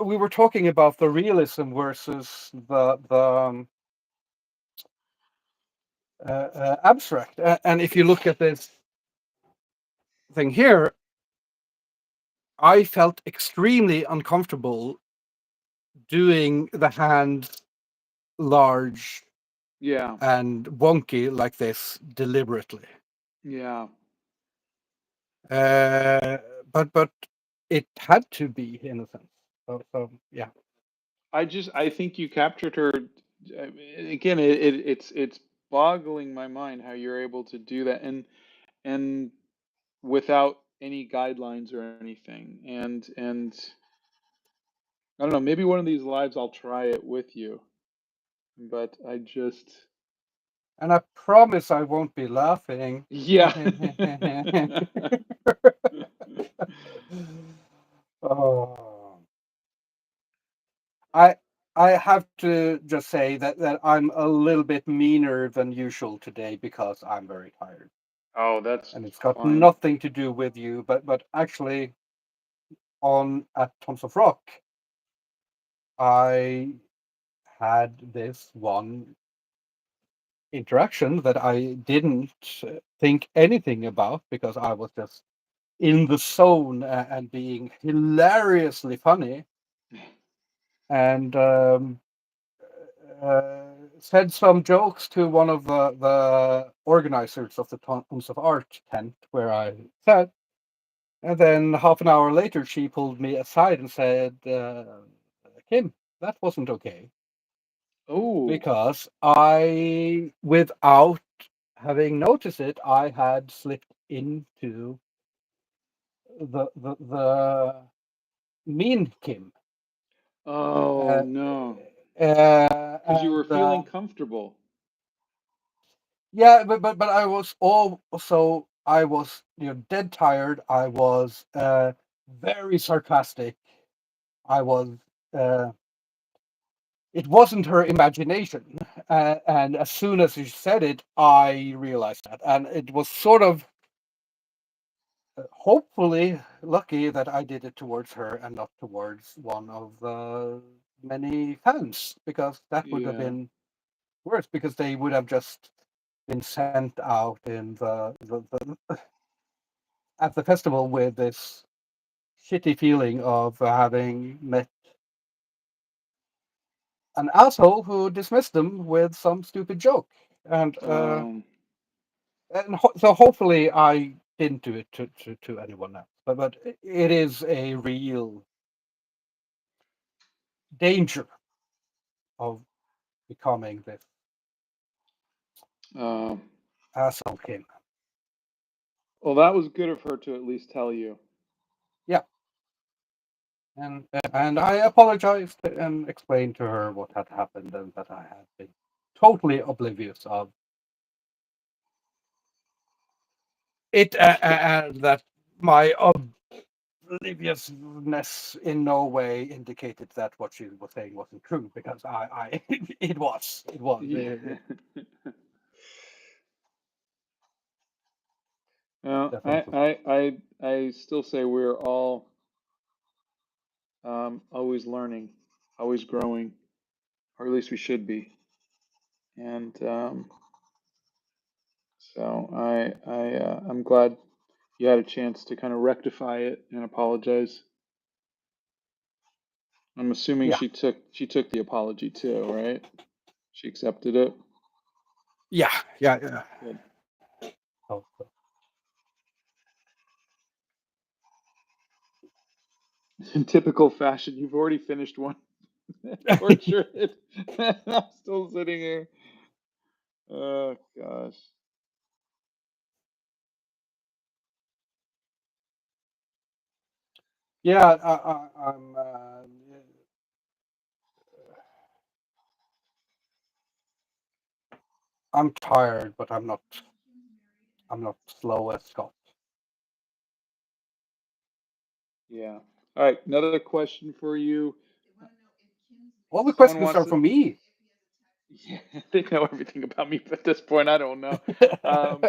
we were talking about the realism versus the abstract, and if you look at this thing here, I felt extremely uncomfortable doing the hand large Yeah. and wonky like this deliberately. Yeah. Uh, but it had to be in a sense. So yeah. I think you captured her again it's boggling my mind how you're able to do that and without any guidelines or anything. And I don't know, maybe one of these lives I'll try it with you. But I just And I promise I won't be laughing. yeah. Oh. I I have to just say that I'm a little bit meaner than usual today because I'm very tired. Oh, that's And it's got fine. nothing to do with you, but actually on at Tons of Rock, I had this one interaction that I didn't think anything about because I was just in the zone and being hilariously funny, and uh, said some jokes to one of the organizers of the Tons of Art tent where I sat. And then half an hour later, she pulled me aside and said, Kim, that wasn't okay. Oh. Because I, without having noticed it, I had slipped into the mean Kim. Oh Uh, no. Because you were and feeling comfortable. yeah, but I was also I was dead tired. I was very sarcastic. I was uh, it wasn't her imagination, and as soon as she said it, I realized that, and it was sort of hopefully lucky that I did it towards her and not towards one of the many fans, because that would have Yeah. been worse, because they would have just been sent out in the at the festival with this shitty feeling of having met an asshole who dismissed them with some stupid joke. And so hopefully I didn't do it to anyone else. But it is a real danger of becoming this asshole king. Well, that was good of her to at least tell you. Yeah. And I apologized and explained to her what had happened and that I had been totally oblivious of it, and that my obliviousness in no way indicated that what she was saying wasn't true, because I it was. Yeah. Well, Definitely. I still say we're all always learning, always growing, or at least we should be. And so I'm glad you had a chance to kind of rectify it and apologize. I'm assuming Yeah. she took the apology too, right? She accepted it. Yeah. Good. Oh, In typical fashion, you've already finished one portrait. I'm still sitting here. Oh gosh. yeah. I'm tired, but I'm not. I'm not slow as Scott. Yeah. All right. Another question for you. All the Someone questions wants are to. for me. Yeah, they know everything about me at this point. I don't know. Um,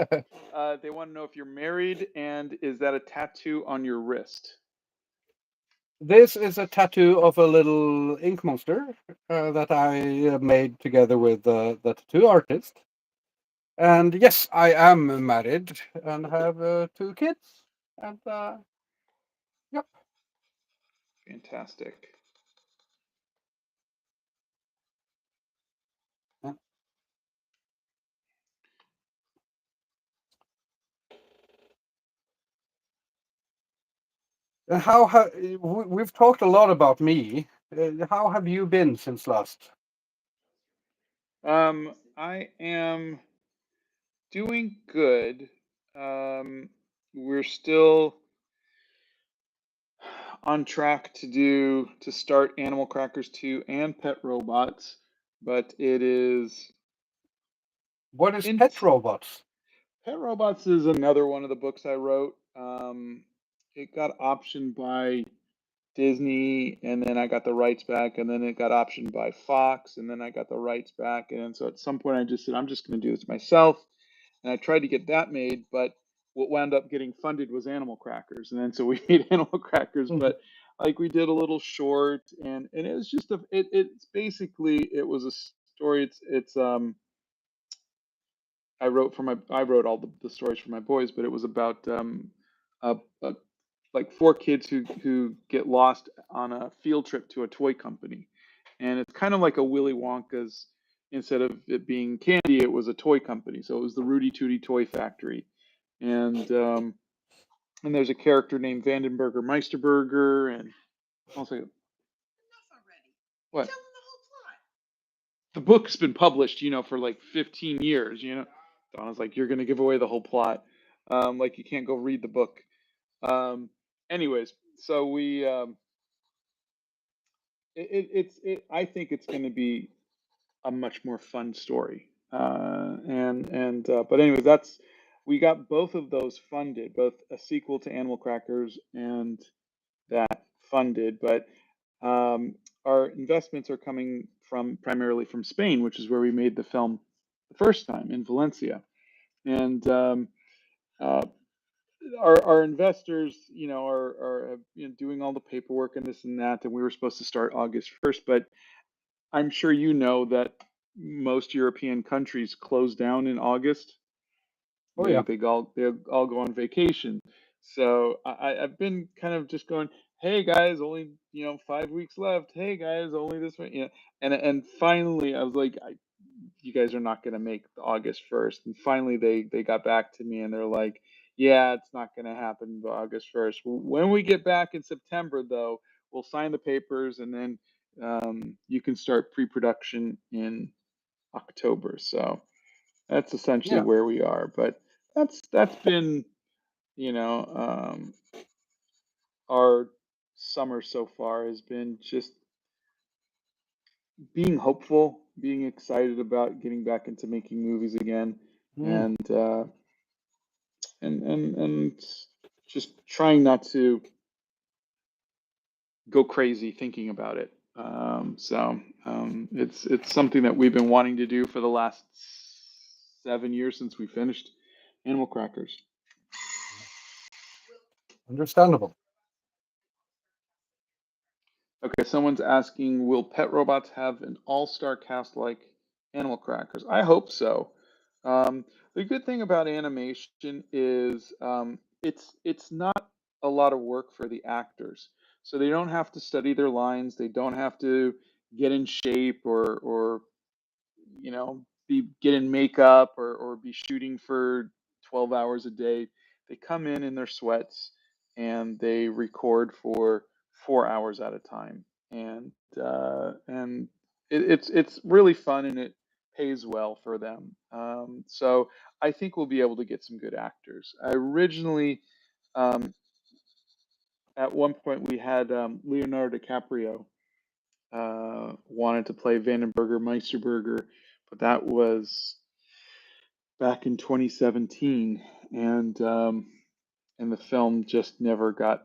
they want to know if you're married and is that a tattoo on your wrist? This is a tattoo of a little ink monster that I made together with the tattoo artist. And yes, I am married and have 2 kids. And yep. Fantastic. And we've talked a lot about me. How have you been since last? I am doing good. We're still on track to start Animal Crackers 2 and Pet Robots, but it is What is in Pet Robots? Pet Robots is another one of the books I wrote. It got optioned by Disney, and then I got the rights back, and then it got optioned by Fox, and then I got the rights back, and so at some point I just said I'm just going to do this myself, and I tried to get that made, but what wound up getting funded was Animal Crackers, and then so we made Animal Crackers, Mhm. but like we did a little short, and it was just it's basically it was a story. It's I wrote all the stories for my boys, but it was about a like 4 kids who get lost on a field trip to a toy company, and it's kind of like a Willy Wonka's. Instead of it being candy, it was a toy company, so it was the Rudy Tooty Toy Factory, and and there's a character named Vandenberger Meisterburger, and also what the book's been published, for like 15 years. Donna's like, you're gonna give away the whole plot, like you can't go read the book. Anyways, so we I think it's going to be a much more fun story. But anyways, we got both of those funded, both a sequel to Animal Crackers and that funded. But our investments are coming from primarily from Spain, which is where we made the film the first time in Valencia. And uh, our investors, are doing all the paperwork and this and that, and we were supposed to start August 1st, but I'm sure you know that most European countries close down in August. Oh They yeah. they all go on vacation. So I've been kind of just going. hey guys, only 5 weeks left. Hey guys, only this way. And finally, I was like, you guys are not going to make August 1st. And finally, they got back to me and they're like, yeah, it's not going to happen August 1st. When we get back in September, though, we'll sign the papers and then you can start pre-production in October. So that's essentially Yeah. where we are. But that's been, you know, um, our summer so far has been just being hopeful, being excited about getting back into making movies again, Mm. and and just trying not to go crazy thinking about it. It's something that we've been wanting to do for the last 7 years since we finished Animal Crackers. Understandable. Okay, someone's asking, will Pet Robots have an all-star cast like Animal Crackers? I hope so. The good thing about animation is it's not a lot of work for the actors, so they don't have to study their lines. They don't have to get in shape or be get in makeup or be shooting for 12 hours a day. They come in their sweats and they record for 4 hours at a time, and it's really fun and it pays well for them. So I think we'll be able to get some good actors. I originally, um, at one point, we had Leonardo DiCaprio wanted to play Vandenberger Meisterberger, but that was back in 2017, and the film just never got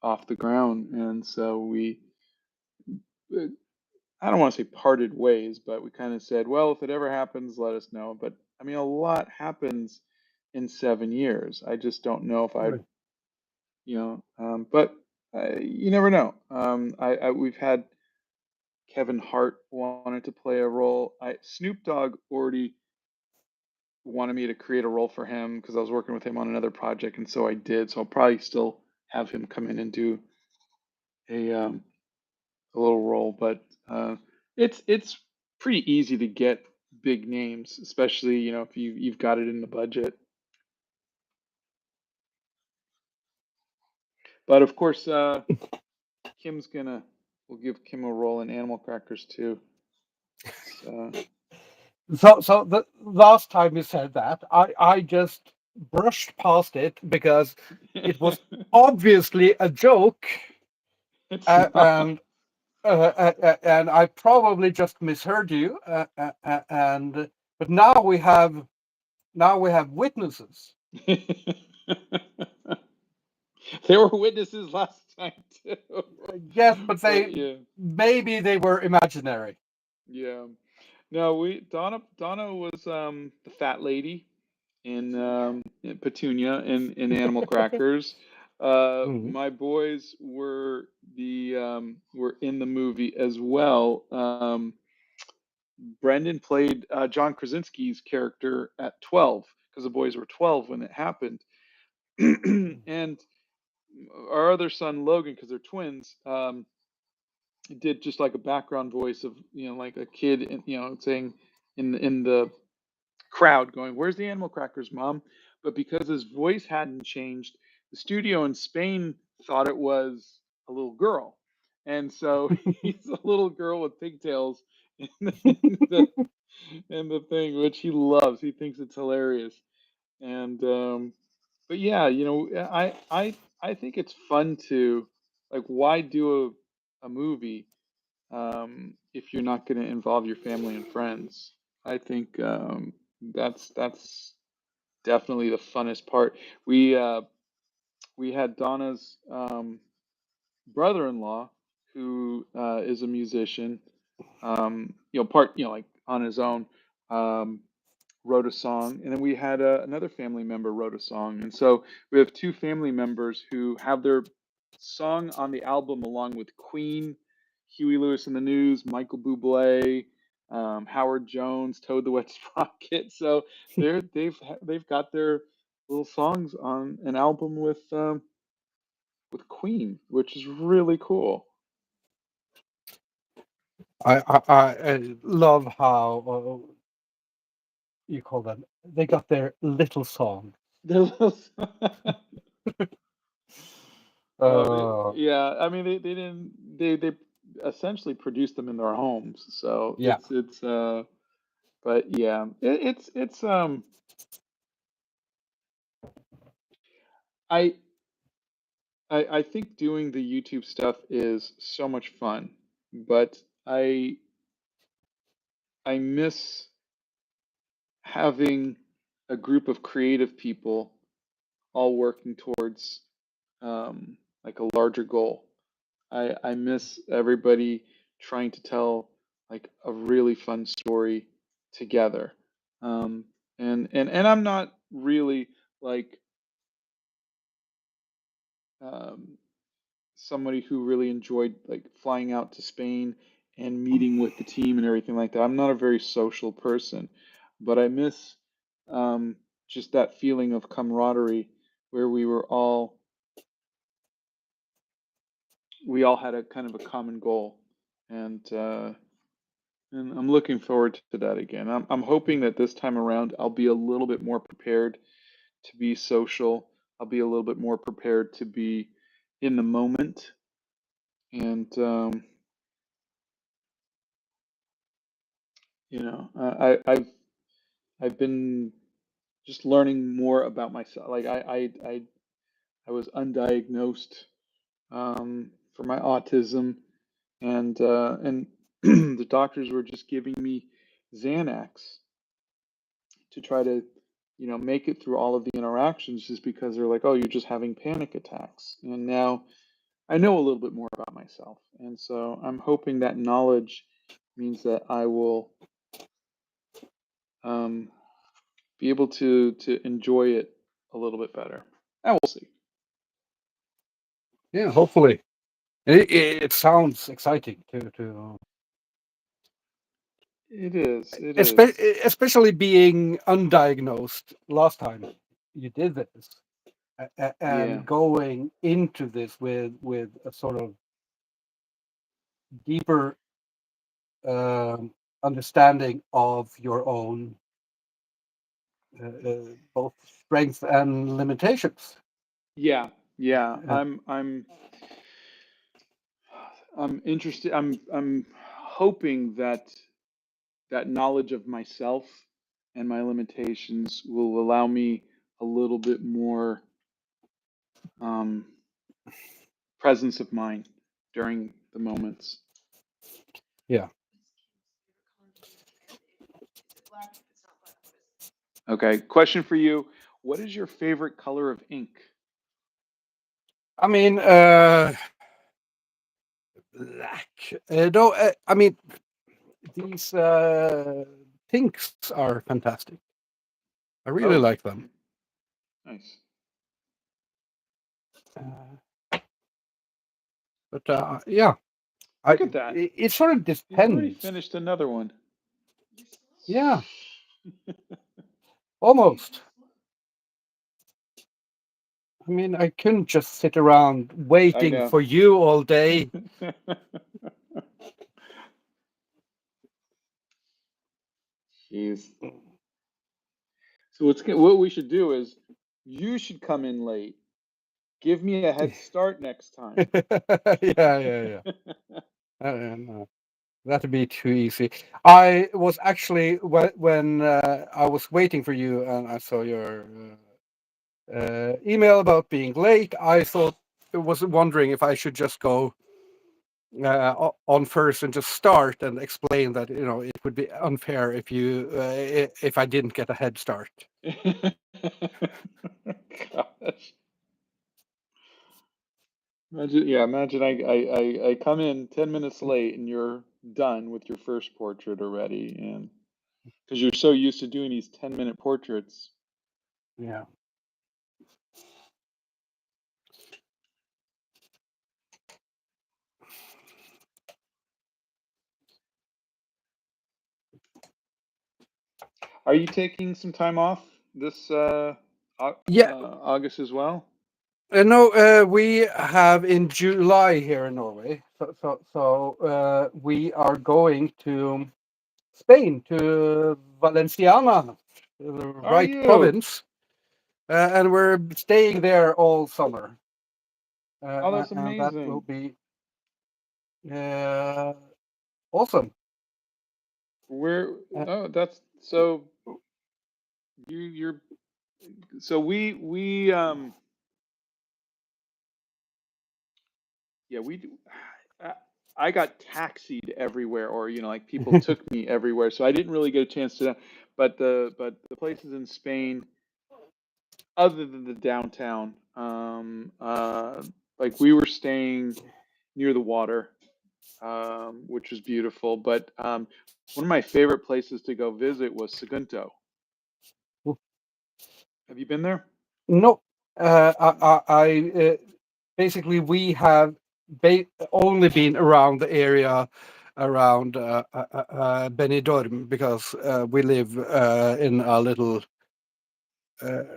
off the ground, and so uh, I don't want to say parted ways, but we kind of said, well, if it ever happens, let us know. But I mean, a lot happens in 7 years. I just don't know if I'd, Right. but you never know. We've had Kevin Hart wanted to play a role. Snoop Dogg already wanted me to create a role for him because I was working with him on another project, and so I did. So I'll probably still have him come in and do a um, a little role, but it's pretty easy to get big names, especially if you've got it in the budget. But of course, Kim's gonna we'll give Kim a role in Animal Crackers too. So So the last time you said that, I just brushed past it because it was obviously a joke, it's not. and and I probably just misheard you. And but now we have witnesses. There were witnesses last time too. Yes, but But they yeah, maybe they were imaginary. yeah. No, we Donna was the fat lady in Petunia in Animal Crackers. Mhm. My boys were in the movie as well. Brendan played John Krasinski's character at 12 because the boys were 12 when it happened, and our other son Logan, because they're twins, did just like a background voice of like a kid, saying in the crowd going, "Where's the animal crackers, Mom?" But because his voice hadn't changed, the studio in Spain thought it was a little girl, and so he's a little girl with pigtails in the thing, which he loves. He thinks it's hilarious, and but yeah, I think it's fun to like why do a movie if you're not going to involve your family and friends. I think that's definitely the funnest part. We had Donna's brother-in-law who is a musician, like on his own, um, wrote a song, and then we had another family member wrote a song, and so we have two family members who have their song on the album along with Queen, Huey Lewis and the News, Michael Bublé, Howard Jones, Toad the Wet Sprocket. So they've got their little songs on an album with Queen, which is really cool. I love how you call them. They got their little song. They're little- Uh, yeah, I mean they didn't they essentially produced them in their homes, so yeah, it's but yeah, it's I I think doing the YouTube stuff is so much fun, but I miss having a group of creative people all working towards like a larger goal. I miss everybody trying to tell like a really fun story together. Um, and I'm not really like um, somebody who really enjoyed like flying out to Spain and meeting with the team and everything like that. I'm not a very social person, but I miss um, just that feeling of camaraderie where we all had a kind of a common goal, and I'm looking forward to that again. I'm hoping that this time around I'll be a little bit more prepared to be social. I'll be a little bit more prepared to be in the moment, and I've been just learning more about myself. Like I was undiagnosed for my autism, and the doctors were just giving me Xanax to try to, make it through all of the interactions, just because they're like, oh, you're just having panic attacks. And now I know a little bit more about myself, and so I'm hoping that knowledge means that I will um, be able to enjoy it a little bit better. And we'll see. yeah. Hopefully, it sounds exciting to It is. It is. especially being undiagnosed last time you did this, Yeah. and going into this with a sort of deeper um, understanding of your own both strengths and limitations. Yeah. Yeah. Uh, I'm interested. I'm hoping that that knowledge of myself and my limitations will allow me a little bit more um, presence of mind during the moments. yeah, Okay. Question for you. What is your favorite color of ink? I mean, black. No, I mean these pinks are fantastic. I really Oh, like them. okay. Nice. But yeah, Look at that. it sort of You've already depends. finished another one. Yeah, almost. I mean, I couldn't just sit around I waiting know. for you all day. Jeez. So what we should do is you should come in late. Give me a head start next time. Yeah, yeah, yeah. No, that'd be too easy. I was actually when I was waiting for you and I saw your email about being late. I thought was wondering if I should just go on first and just start and explain that it would be unfair if you if I didn't get a head start. Gosh. Imagine I come in 10 minutes late and you're done with your first portrait already, and because you're so used to doing these 10-minute portraits. Yeah. Are you taking some time off this Yeah. August as well? No, we have in July here in Norway. So we are going to Spain, to Valenciana, the Are right you? province, and we're staying there all summer. Oh, that's And that will amazing. be uh, awesome. Where? Uh, Oh, that's so. You're. So we. Yeah, we do. I I got taxied everywhere, or like people took me everywhere, so I didn't really get a chance to. But the places in Spain, other than the downtown, like we were staying near the water, which was beautiful. But one of my favorite places to go visit was Sagunto. Have you been there? no, basically we have only been around the area around Benidorm because we live in a little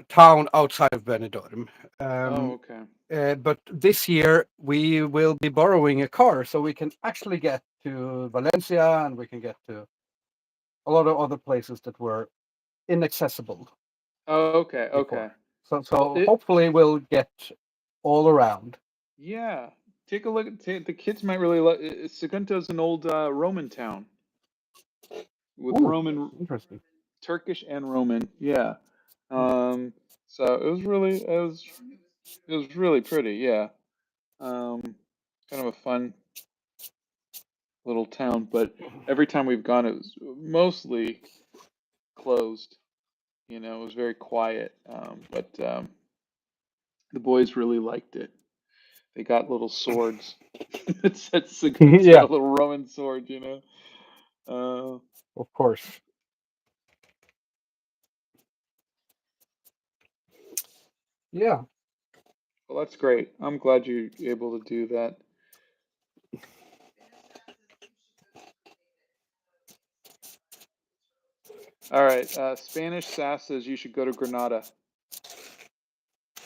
town outside of Benidorm. Oh, Um, okay. but this year we will be borrowing a car so we can actually get to Valencia and we can get to a lot of other places that were inaccessible Oh, okay. Okay. before. So, Well, so hopefully we'll get all around. yeah. Take a look at the kids might really like. Sagunto's an old Roman town with Ooh, Roman, interesting. Turkish and Roman. Yeah. Um. So it was really pretty. Yeah. Um. Kind of a fun little town, but every time we've gone, it was mostly closed. It was very quiet. But the boys really liked it. They got little swords. It said Yeah, Sagunto, little Roman sword. of course. Yeah, Well, that's great. I'm glad you're able to do that. All right. Spanish Sass says you should go to Granada.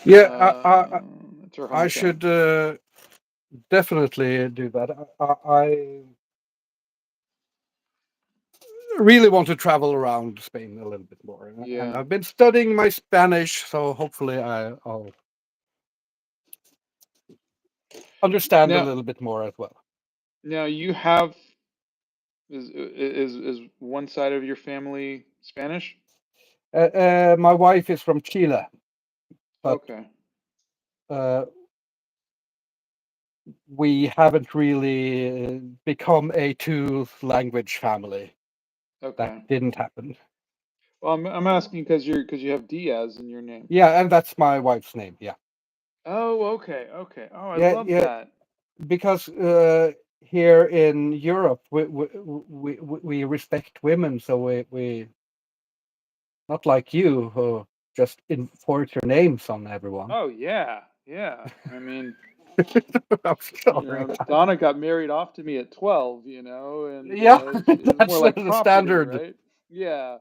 yeah. It's her I hometown. should definitely do that. I really want to travel around Spain a little bit more, and Yeah. I've been studying my Spanish, so hopefully I'll understand a Now, little bit more as well. now you have is one side of your family Spanish? My wife is from Chile, but Okay. uh, we haven't really become a two-language family. That Okay. didn't happen. Well, I'm asking because you have Diaz in your name. Yeah, and that's my wife's name. Yeah, Oh, okay, okay. Oh, I yeah, love yeah. that. Because here in Europe, we respect women, so we not like you who just enforce your names on everyone. Oh yeah, yeah. I mean, I'm sorry. Donna got married off to me at 12, and Yeah, it was more that's like the property, standard right? Yeah.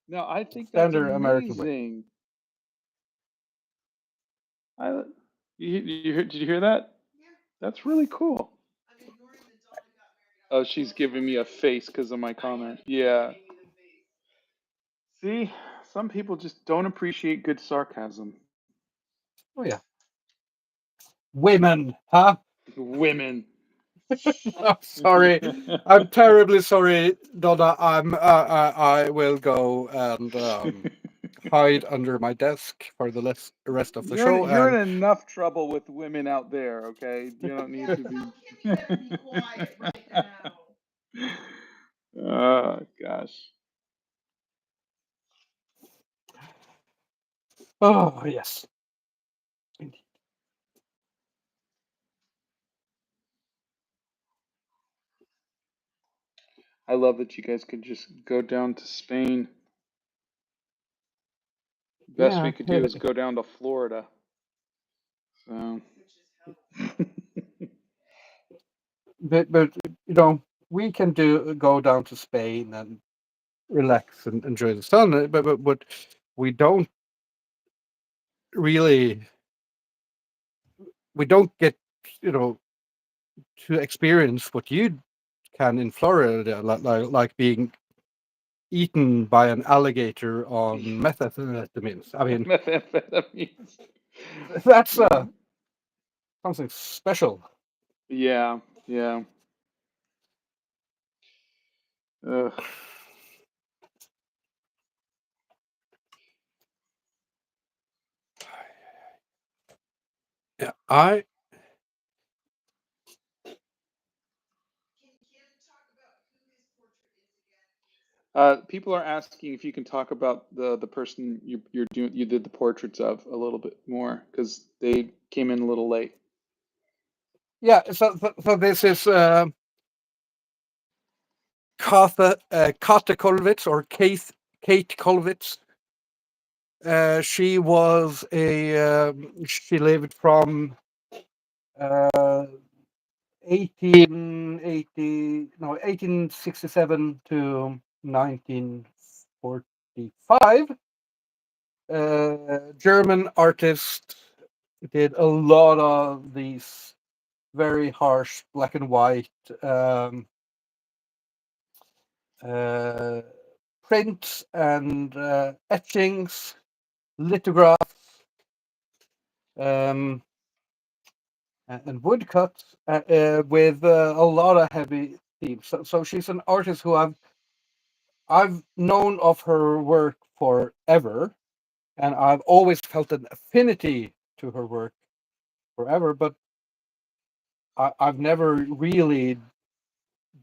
No, I think that's standard American way. amazing. I did you hear that? That's really cool. Oh, she's giving me a face because of my comment. Yeah. See, some people just don't appreciate good sarcasm. Oh yeah, women, huh? Women. I'm sorry. I'm terribly sorry, Donna. I will go and hide under my desk for the rest of the You're show. in, you're And in enough trouble with women out there, okay? You don't need to be. Oh gosh. oh yes, I love that you guys could just go down to Spain. Best we yeah. could do is go down to Florida. So But we can go down to Spain and relax and enjoy the sun. But we don't really we don't get, to experience what you can in Florida, like being eaten by an alligator on methamphetamines. I mean, Methamphetamines. that's Yeah. something special. Yeah. Yeah. Ugh. Yeah, I People are asking if you can talk about the person you did the portraits of a little bit more because they came in a little late. yeah. So this is Käthe Kollwitz, or Kate Kollwitz. She was she lived from uh, 1867 to 1945. German artist, did a lot of these very harsh black and white um, uh, prints and etchings, lithographs, um, and woodcuts with a lot of heavy themes. So she's an artist who I've known of her work forever, and I've always felt an affinity to her work forever. But I've never really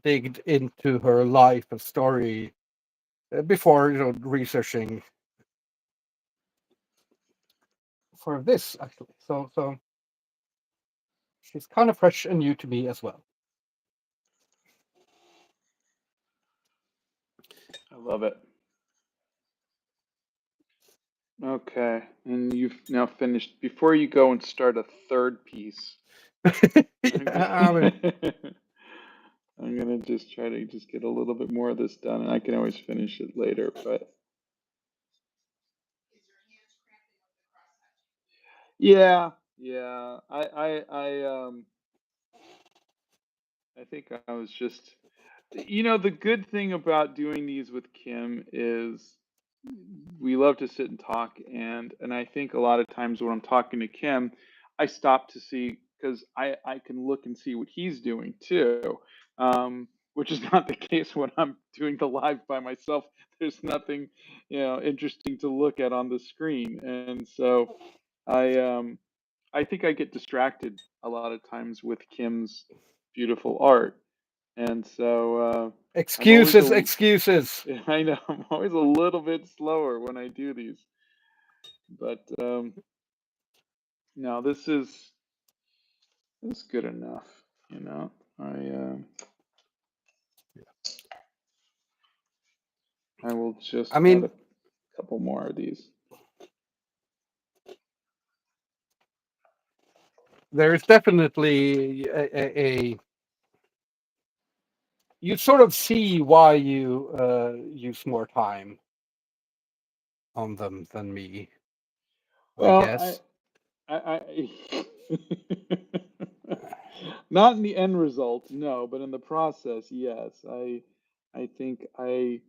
digged into her life and story before, researching for this actually. So she's kind of fresh and new to me as well. I love it. Okay, and you've now finished. Before you go and start a third piece, I'm Yeah, I mean, gonna, I'm gonna just try to just get a little bit more of this done, and I can always finish it later. But yeah, yeah, I think I was just, the good thing about doing these with Kim is we love to sit and talk, and I think a lot of times when I'm talking to Kim, I stop to see because I can look and see what he's doing too, which is not the case when I'm doing the live by myself. There's nothing interesting to look at on the screen, and so I think I get distracted a lot of times with Kim's beautiful art, and so I'm always excuses, excuses. I know I'm always a little bit slower when I do these, but no, this is good enough. You know, I will just I add mean, a couple more of these. there's definitely you sort of see why you use more time on them than me, I Well, guess. not in the end result, no, but in the process, yes. I think I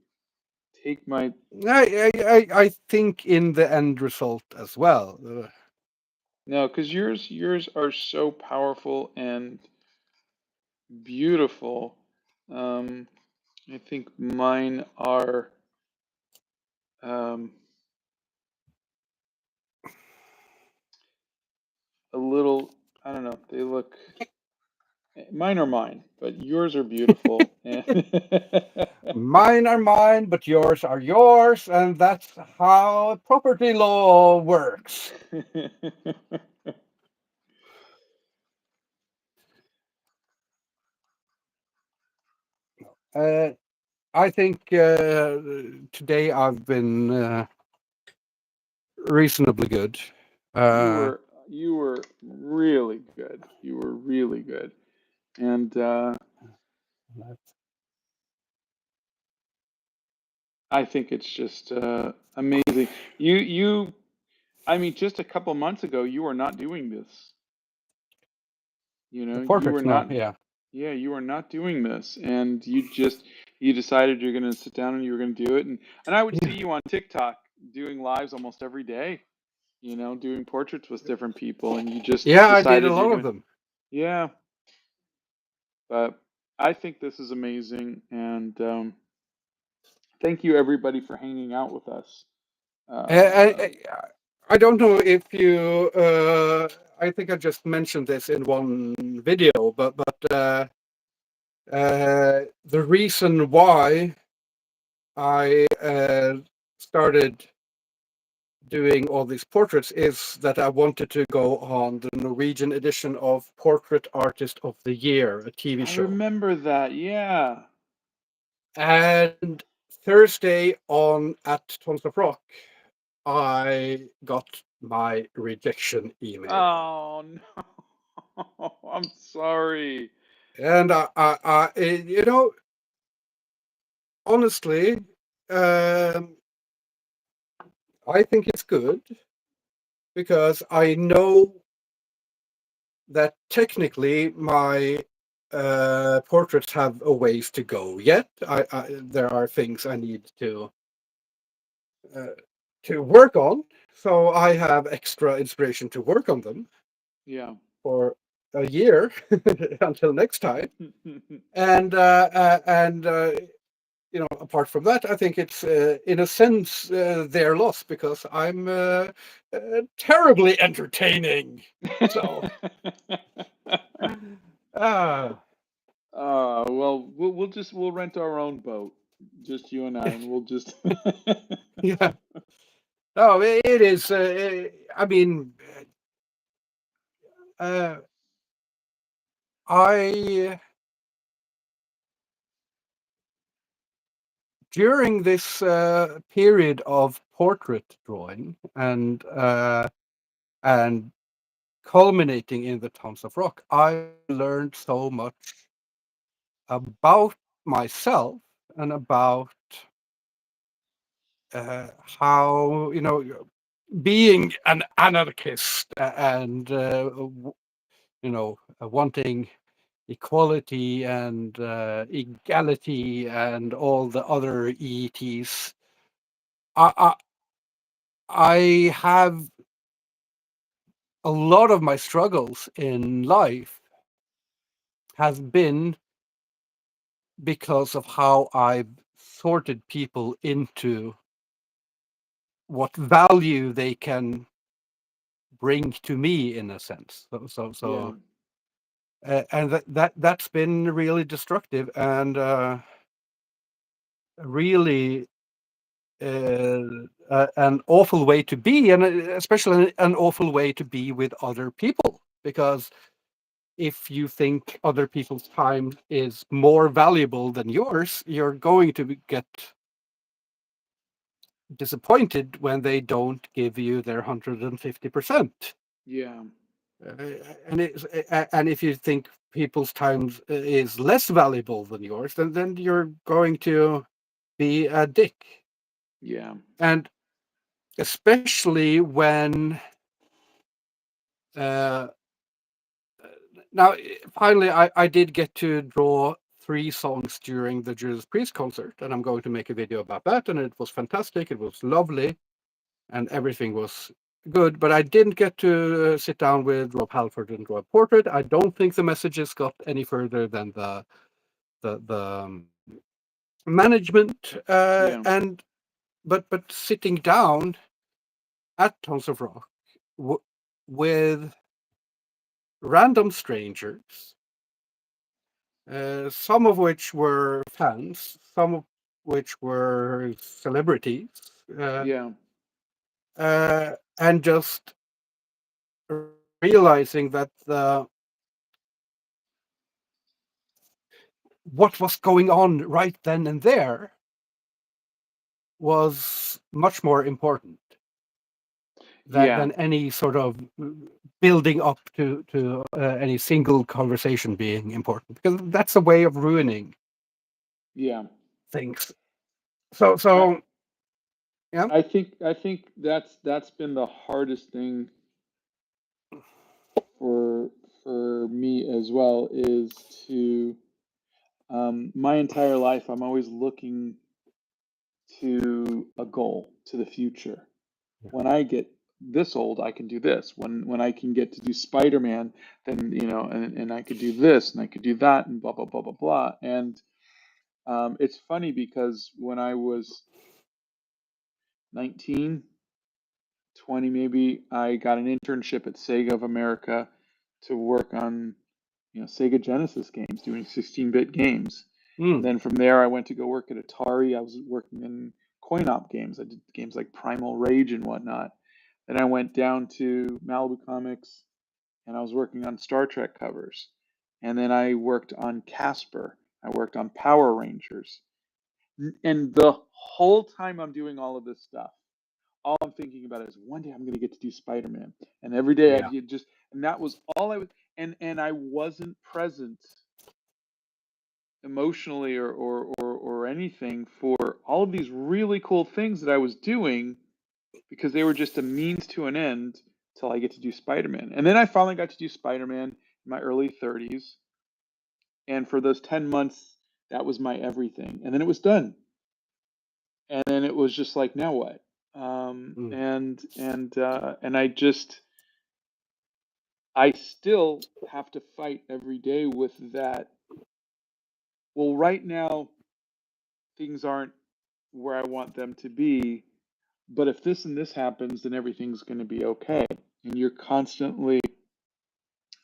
take my I think in the end result as well. no, because yours are so powerful and beautiful. Um, I think mine are um, a little. I don't know. They look. Mine are mine, but yours are beautiful. And Mine are mine, but yours are yours, and that's how property law works. Uh, I think today I've been reasonably good. you Uh, were you were really good. You were really good, and I think it's just amazing. You I mean, just a couple months ago, you were not doing this. You The know, you were portraits, no, not, yeah. yeah, you were not doing this, and you decided you're going to sit down and you were going to do it, and I would see Yeah. you on TikTok doing lives almost every day, doing portraits with different people, and you just Yeah, I did a decided you're lot of going to, them. yeah, but I think this is amazing, and thank you everybody for hanging out with us. I, Uh, I, I don't know if you. I think I just mentioned this in one video, but the reason why I started doing all these portraits is that I wanted to go on the Norwegian edition of Portrait Artist of the Year, a TV I show. remember that, yeah. And Thursday on at Tons of Rock, I got my rejection email. Oh no, I'm sorry. And honestly, um, I think it's good because I know that technically my portraits have a ways to go yet. There are things I need uh, to work on, so I have extra inspiration to work on them Yeah. for a year until next time. And apart from that, I think it's in a sense their loss because I'm terribly entertaining. So, uh, Well, we'll rent our own boat, just you and I, and we'll just. yeah. No, it is. I mean, uh, I during this period of portrait drawing and culminating in the Tons of Rock, I learned so much about myself and about how being an anarchist and wanting equality and equality and all the other ETs. I, I I have a lot of my struggles in life has been because of how I've sorted people into what value they can bring to me in a sense. Yeah. And that's been really destructive and really an awful way to be, and especially an awful way to be with other people, because if you think other people's time is more valuable than yours, you're going to get disappointed when they don't give you their 150%. Yeah. Uh, and if you think people's time is less valuable than yours, then you're going to be a dick. Yeah. And especially when uh, now finally I did get to draw 3 songs during the Judas Priest concert, and I'm going to make a video about that. And it was fantastic. It was lovely, and everything was good. But I didn't get to sit down with Rob Halford and draw a portrait. I don't think the messages got any further than the management. Yeah. But sitting down at Tons of Rock with random strangers, some of which were fans, some of which were celebrities, uh, Yeah. and just realizing that what was going on right then and there was much more important Yeah. than any sort of building up to any single conversation being important, because that's a way of ruining Yeah. things. So I so yeah. I think that's been the hardest thing for for me as well is to my entire life, I'm always looking to a goal, to the future. When I get this old, I can do this. When I can get to do Spider-Man, then and I could do this and I could do that and blah blah blah blah blah. And it's funny because when I was 19, 20 maybe, I got an internship at Sega of America to work on Sega Genesis games, doing 16-bit games. And then from there, I went to go work at Atari. I was working in coin-op games. I did games like Primal Rage and whatnot. Then I went down to Malibu Comics, and I was working on Star Trek covers. And then I worked on Casper. I worked on Power Rangers. And the whole time I'm doing all of this stuff, all I'm thinking about is one day I'm going to get to do Spider-Man. And every day Yeah. I'd just, and that was all I was, and I wasn't present emotionally or anything for all of these really cool things that I was doing because they were just a means to an end till I get to do Spider-Man. And then I finally got to do Spider-Man in my early 30s. And for those 10 months, that was my everything. And then it was done. And then it was just like, now what? And I still have to fight every day with that. Well, right now, things aren't where I want them to be. But if this and this happens, then everything's going to be okay. And you're constantly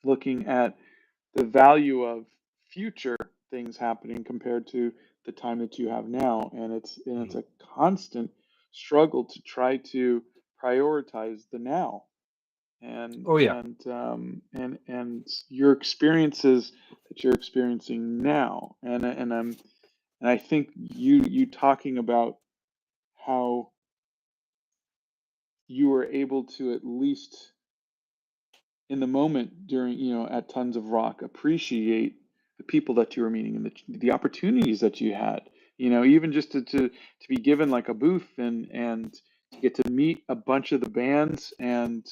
looking at the value of future things happening compared to the time that you have now. And it's a constant struggle to try to prioritize the now. And Oh, yeah. and your experiences that you're experiencing now. And I think you talking about how you were able to, at least in the moment during, at Tons of Rock, appreciate the people that you were meeting and the opportunities that you had, even just to be given like a booth and to get to meet a bunch of the bands and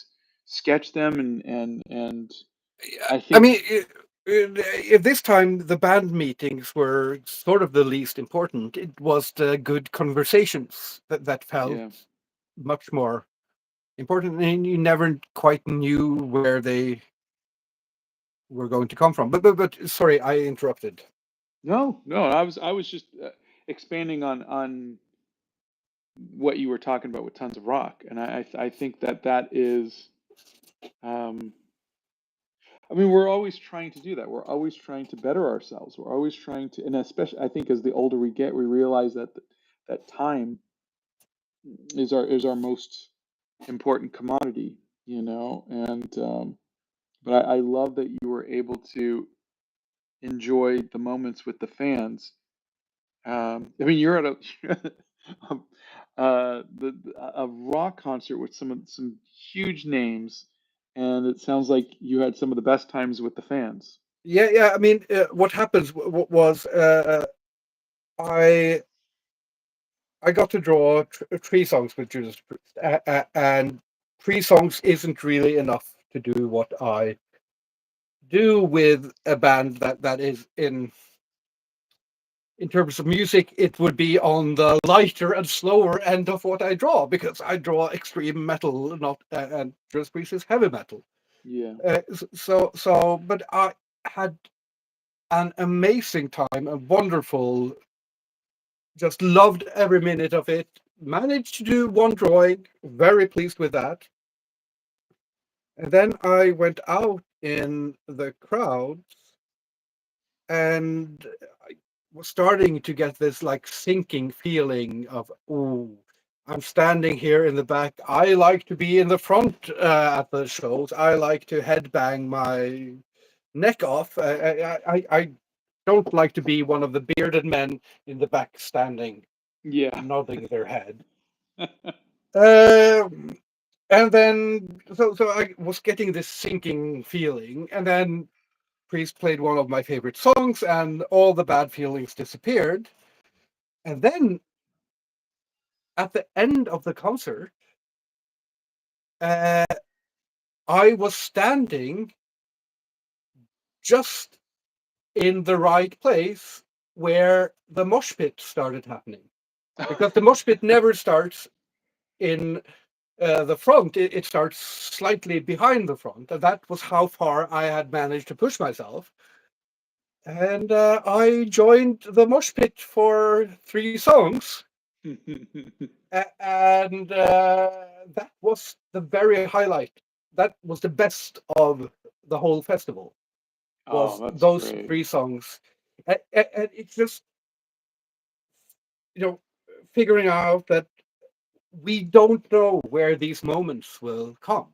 sketch them and I I think, mean, at this time, the band meetings were sort of the least important. It was the good conversations that felt yeah. much more important, and you never quite knew where they were going to come from. But sorry, I interrupted. No, I was just expanding on what you were talking about with Tons of Rock, and I think that is, um, I mean, we're always trying to do that. We're always trying to better ourselves. We're always trying to, and especially I think as the older we get, we realize that time is our most important commodity, and but I love that you were able to enjoy the moments with the fans. I mean, you're at a a rock concert with some huge names, and it sounds like you had some of the best times with the fans. Yeah, yeah. I mean, what happens was I I got to draw three songs with Judas Priest, and three songs isn't really enough to do what I do with a band that is in terms of music. It would be on the lighter and slower end of what I draw, because I draw extreme metal, not and Judas Priest is heavy metal. Yeah, But I had an amazing time, a wonderful, just loved every minute of it. Managed to do one drawing, very pleased with that. And then I went out in the crowd and I was starting to get this like sinking feeling of, oh, I'm standing here in the back. I like to be in the front at the shows. I like to headbang my neck off. I don't like to be one of the bearded men in the back standing, yeah. nodding their head. Uh, and then, so I was getting this sinking feeling, and then Priest played one of my favorite songs, and all the bad feelings disappeared. And then at the end of the concert, uh, I was standing just in the right place where the mosh pit started happening. Because the mosh pit never starts in the front, it starts slightly behind the front. And that was how far I had managed to push myself. And I joined the mosh pit for 3 songs. And that was the very highlight. That was the best of the whole festival, Oh, was that's those great. 3 songs. And it's just, figuring out that we don't know where these moments will come.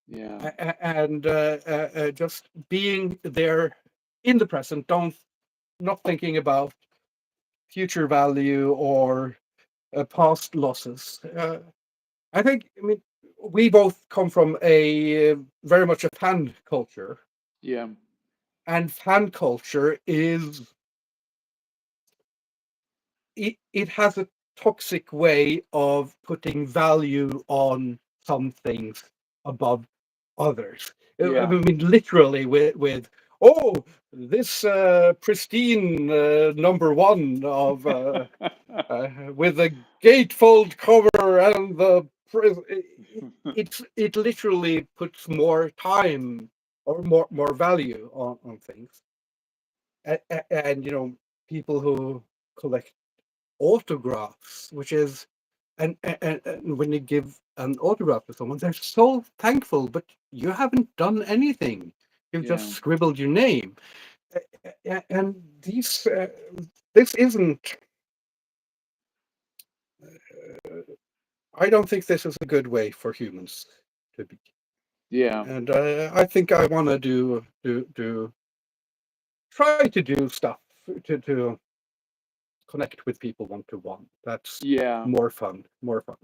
Yeah. And just being there in the present, not thinking about future value or past losses. I mean, we both come from a very much a fan culture, Yeah. and fan culture it has a toxic way of putting value on some things above others. I Yeah. mean, literally with oh, this pristine number one of with the gatefold cover and it literally puts more time or more value on things. And people who collect autographs, which is and when you give an autograph to someone, they're so thankful, but you haven't done anything. You've Yeah. just scribbled your name. And this isn't. I don't think this is a good way for humans to be. Yeah. And I think I want to try to do stuff to connect with people one to one. That's Yeah. more fun. More fun.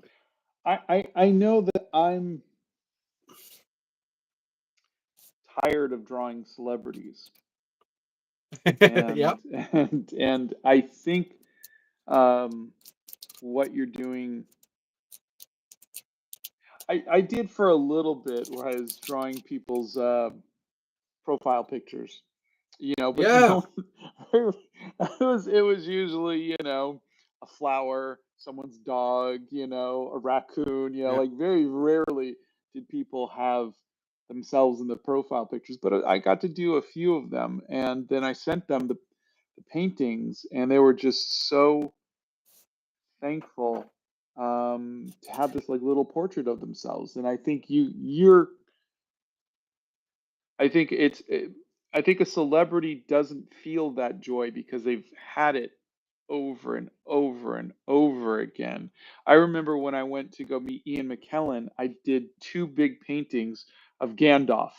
I know that I'm tired of drawing celebrities, Yeah. and and I think um, what you're doing, I did for a little bit where I was drawing people's profile pictures, but Yeah. it was usually, a flower, someone's dog, a raccoon, Yeah. like very rarely did people have themselves in the profile pictures, but I got to do a few of them, and then I sent them the paintings, and they were just so thankful to have this like little portrait of themselves. And I think I think I think a celebrity doesn't feel that joy because they've had it over and over and over again. I remember when I went to go meet Ian McKellen, I did 2 big paintings of Gandalf,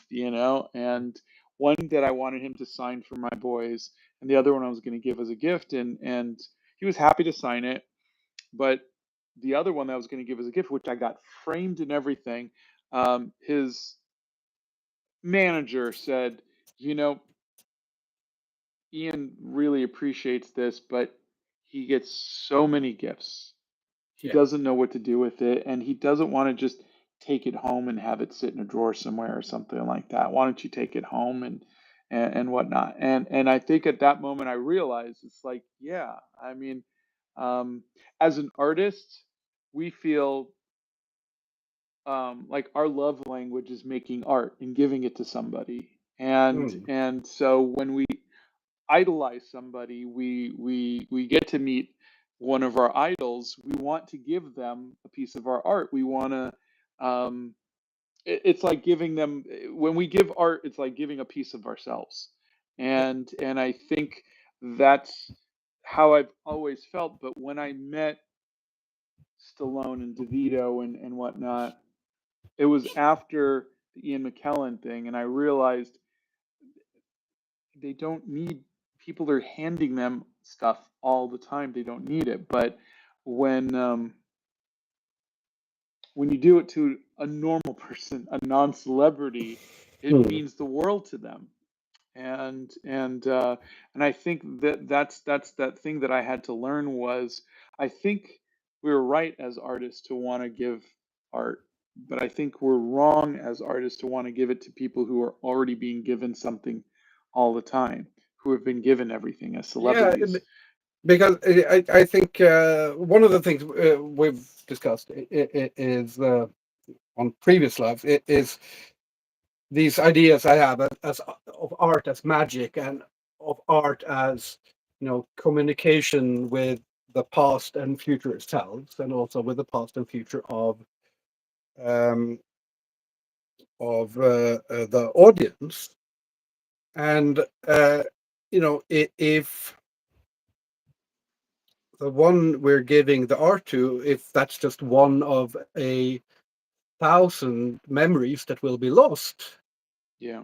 and one that I wanted him to sign for my boys, and the other one I was going to give as a gift, and he was happy to sign it, but the other one that I was going to give as a gift, which I got framed and everything, his manager said, you know, Ian really appreciates this, but he gets so many gifts. He Yeah. doesn't know what to do with it, and he doesn't want to just take it home and have it sit in a drawer somewhere or something like that. Why don't you take it home and whatnot? And I think at that moment I realized it's like, yeah, I mean, um, as an artist, we feel like our love language is making art and giving it to somebody, Mm. and so when we idolize somebody, we get to meet one of our idols. We want to give them a piece of our art. We want to. It's like giving them when we give art. It's like giving a piece of ourselves, Yeah. and I think that's how I've always felt. But when I met Stallone and DeVito and whatnot, it was after the Ian McKellen thing, and I realized they don't need people are handing them stuff all the time. They don't need it, but when um, when you do it to a normal person, a non-celebrity, it Mm. means the world to them. And I think that's that thing that I had to learn was I think we were right as artists to want to give art, but I think we're wrong as artists to want to give it to people who are already being given something all the time who have been given everything as Yeah, celebrities. because I think one of the things we've discussed is on previous lives is these ideas I have as of art as magic and of art as communication with the past and future selves, and also with the past and future um, of the audience. And if the one we're giving the art to, if that's just one of 1,000 memories that will be lost, Yeah.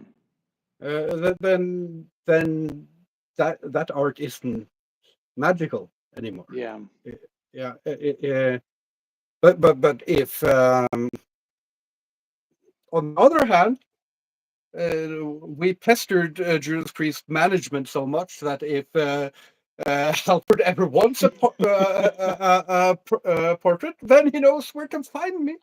then that art isn't magical anymore. Yeah. Yeah, but if on the other hand, we pestered Judas Priest management so much that if Alfred ever wants a portrait, then he knows where to find me.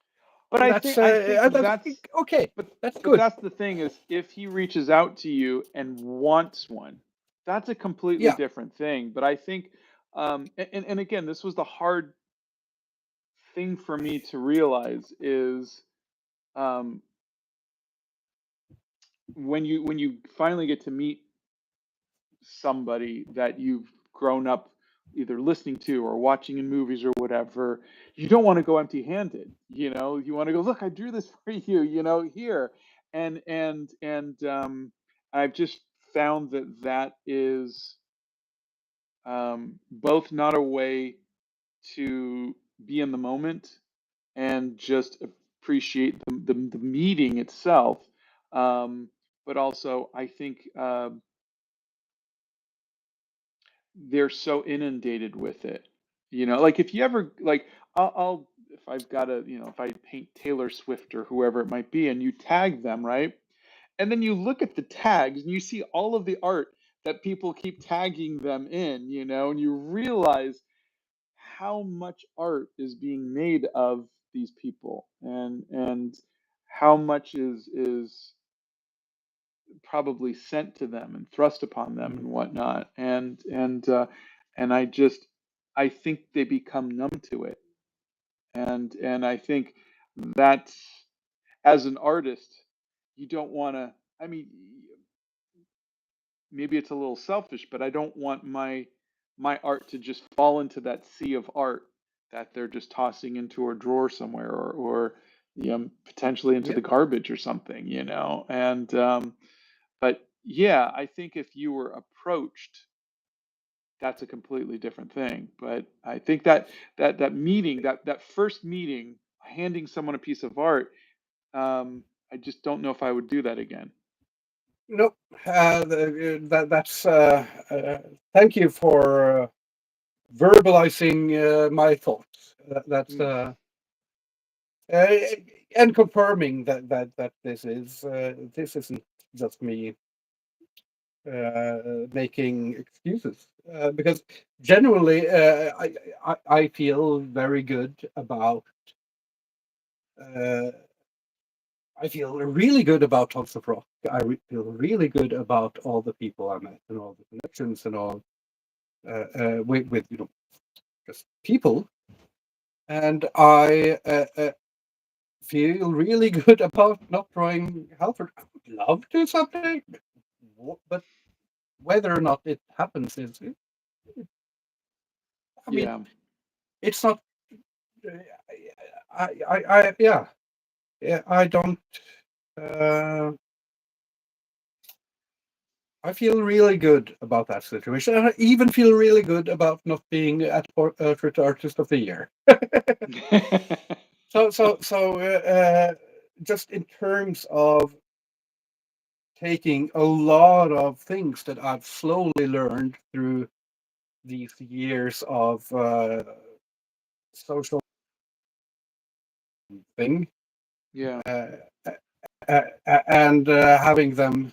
But And I that's think I think that's okay. but That's but good. that's the thing is if he reaches out to you and wants one, that's a completely Yeah. different thing. But I think and again, this was the hard thing for me to realize is um when you finally get to meet somebody that you've grown up either listening to or watching in movies or whatever, you don't want to go empty-handed. You want to go, look, I drew this for you. Here, and I've just found that is both not a way to be in the moment and just appreciate the meeting itself, um, but also I think. They're so inundated with it. Like if you ever like, I'll if I've got a, if I paint Taylor Swift or whoever it might be, and you tag them, right? And then you look at the tags and you see all of the art that people keep tagging them in, and you realize how much art is being made of these people, and how much is probably sent to them and thrust upon them and whatnot. And I think they become numb to it. And I think that as an artist, you don't want to. I mean, maybe it's a little selfish, but I don't want my art to just fall into that sea of art that they're just tossing into a drawer somewhere, or potentially into Yeah. the garbage or something, and but yeah, I think if you were approached, that's a completely different thing. But I think that meeting, that first meeting, handing someone a piece of art, I just don't know if I would do that again. Nope. That's. Thank you for verbalizing my thoughts. That's Mm, uh, and confirming that this isn't just me making excuses, because genuinely I feel very good about. Uh, I feel really good about Tons of Rock. Feel really good about all the people I met and all the connections and all with just people, and I feel really good about not drawing Halford. I would love to someday, but whether or not it happens is, I mean, yeah, it's not. Yeah, yeah. I don't. Uh, I feel really good about that situation, and I even feel really good about not being at Portrait Artist of the Year. So, just in terms of taking a lot of things that I've slowly learned through these years of social thing, yeah, uh, and having them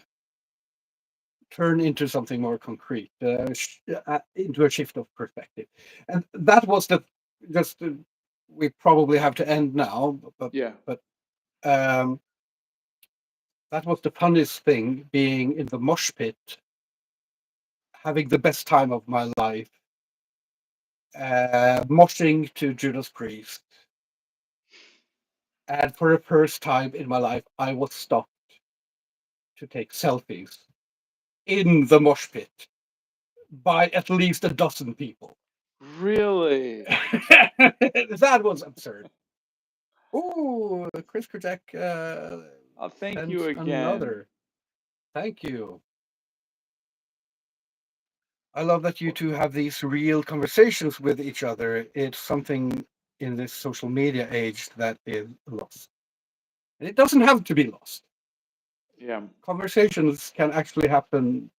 turn into something more concrete, into a shift of perspective. And that was the just we probably have to end now, yeah, but um, that was the funniest thing, being in the mosh pit having the best time of my life, moshing to Judas Priest. And for the first time in my life, I was stopped to take selfies in the mosh pit by at least a dozen people. Really? That was absurd. Ooh, Chris Krzak Thank sent you again. another. Thank you. I love that you two have these real conversations with each other. It's something in this social media age that is lost. And it doesn't have to be lost. Yeah. Conversations can actually happen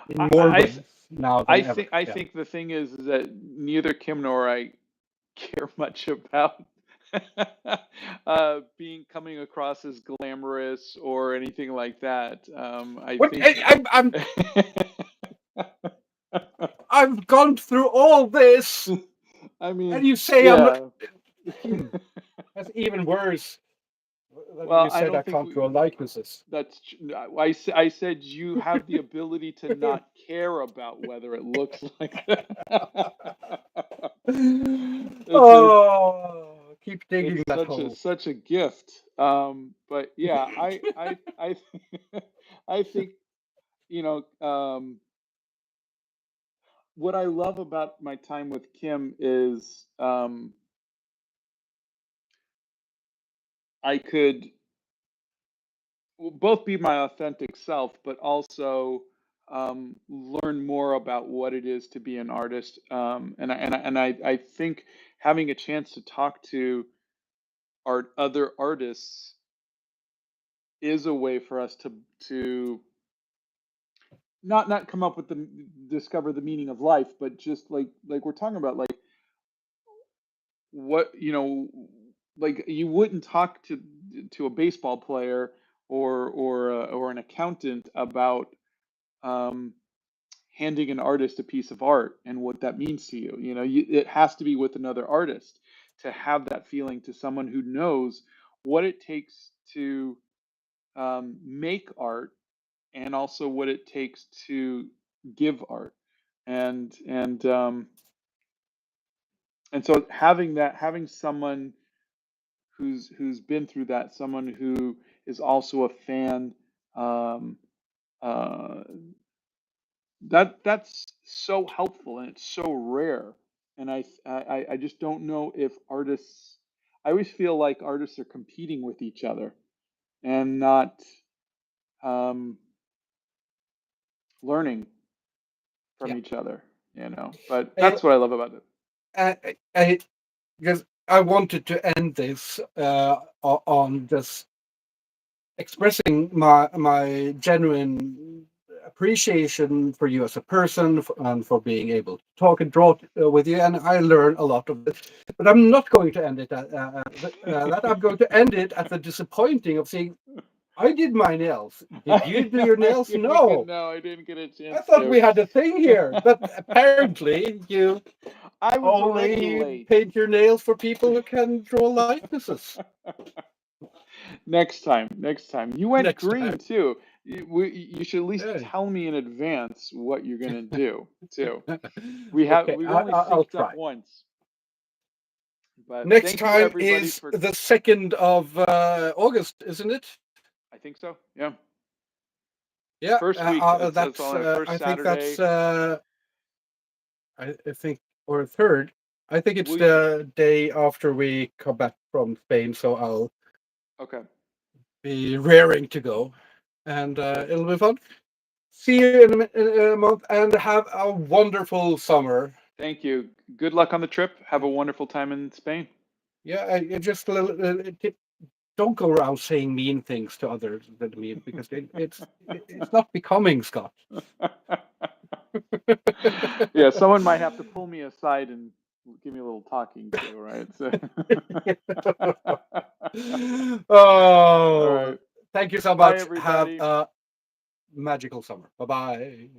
in I more I ways now than ever. I Yeah. think the thing is that neither Kim nor I care much about being coming across as glamorous or anything like that. I What think I've gone through all this, I mean, and you say I'm not. yeah. That's even worse than Well, you I said I don't think can't draw likenesses. I said you have the ability to not care about whether it looks like that. It's a, Oh, keep digging it's that hole. such a gift. But yeah, I I think, you know, what I love about my time with Kim is I could both be my authentic self, but also learn more about what it is to be an artist. I think having a chance to talk to other artists is a way for us to not come up with the discover the meaning of life, but just like we're talking about, like what like you wouldn't talk to a baseball player or an accountant about um, handing an artist a piece of art and what that means to you. It has to be with another artist to have that feeling, to someone who knows what it takes to make art, and also what it takes to give art. And and um, and so having someone who's been through that, someone who is also a fan, um, uh, that's so helpful, and it's so rare. And I just don't know if artists. I always feel like artists are competing with each other and not um, learning from Yeah. each other. But I, that's what I love about it. I because I wanted to end this on just expressing my genuine appreciation for you as a person, and for being able to talk and draw with you, and I learn a lot of this. But I'm not going to end it that. I'm going to end it at the disappointing of seeing I did my nails. Did you do your nails? No. No, I didn't get a I chance thought to. we had a thing here, but apparently you I was already only late. paint your nails for people who can draw likenesses. Next time, next time. You went Next green time. too. You should at least Yeah. tell me in advance what you're gonna do too. Okay, We've only I'll synced up try. once, but Next thank you time everybody is for. the 2nd of August, isn't it? I think so. Yeah, Yeah, first week. It's that's. on the first I think that's. Saturday. I think, or third. I think it's Will you? the day after we come back from Spain, so I'll Okay. be raring to go, and Cool. it'll be fun. See you in a month, and have a wonderful summer. Thank you. Good luck on the trip. Have a wonderful time in Spain. Yeah, just a little, don't go around saying mean things to others that mean, because it's not becoming, Scott. Yeah, someone might have to pull me aside and give me a little talking to, right? So. All Oh, right. thank you so Bye, much. Have everybody. a magical summer. Bye bye.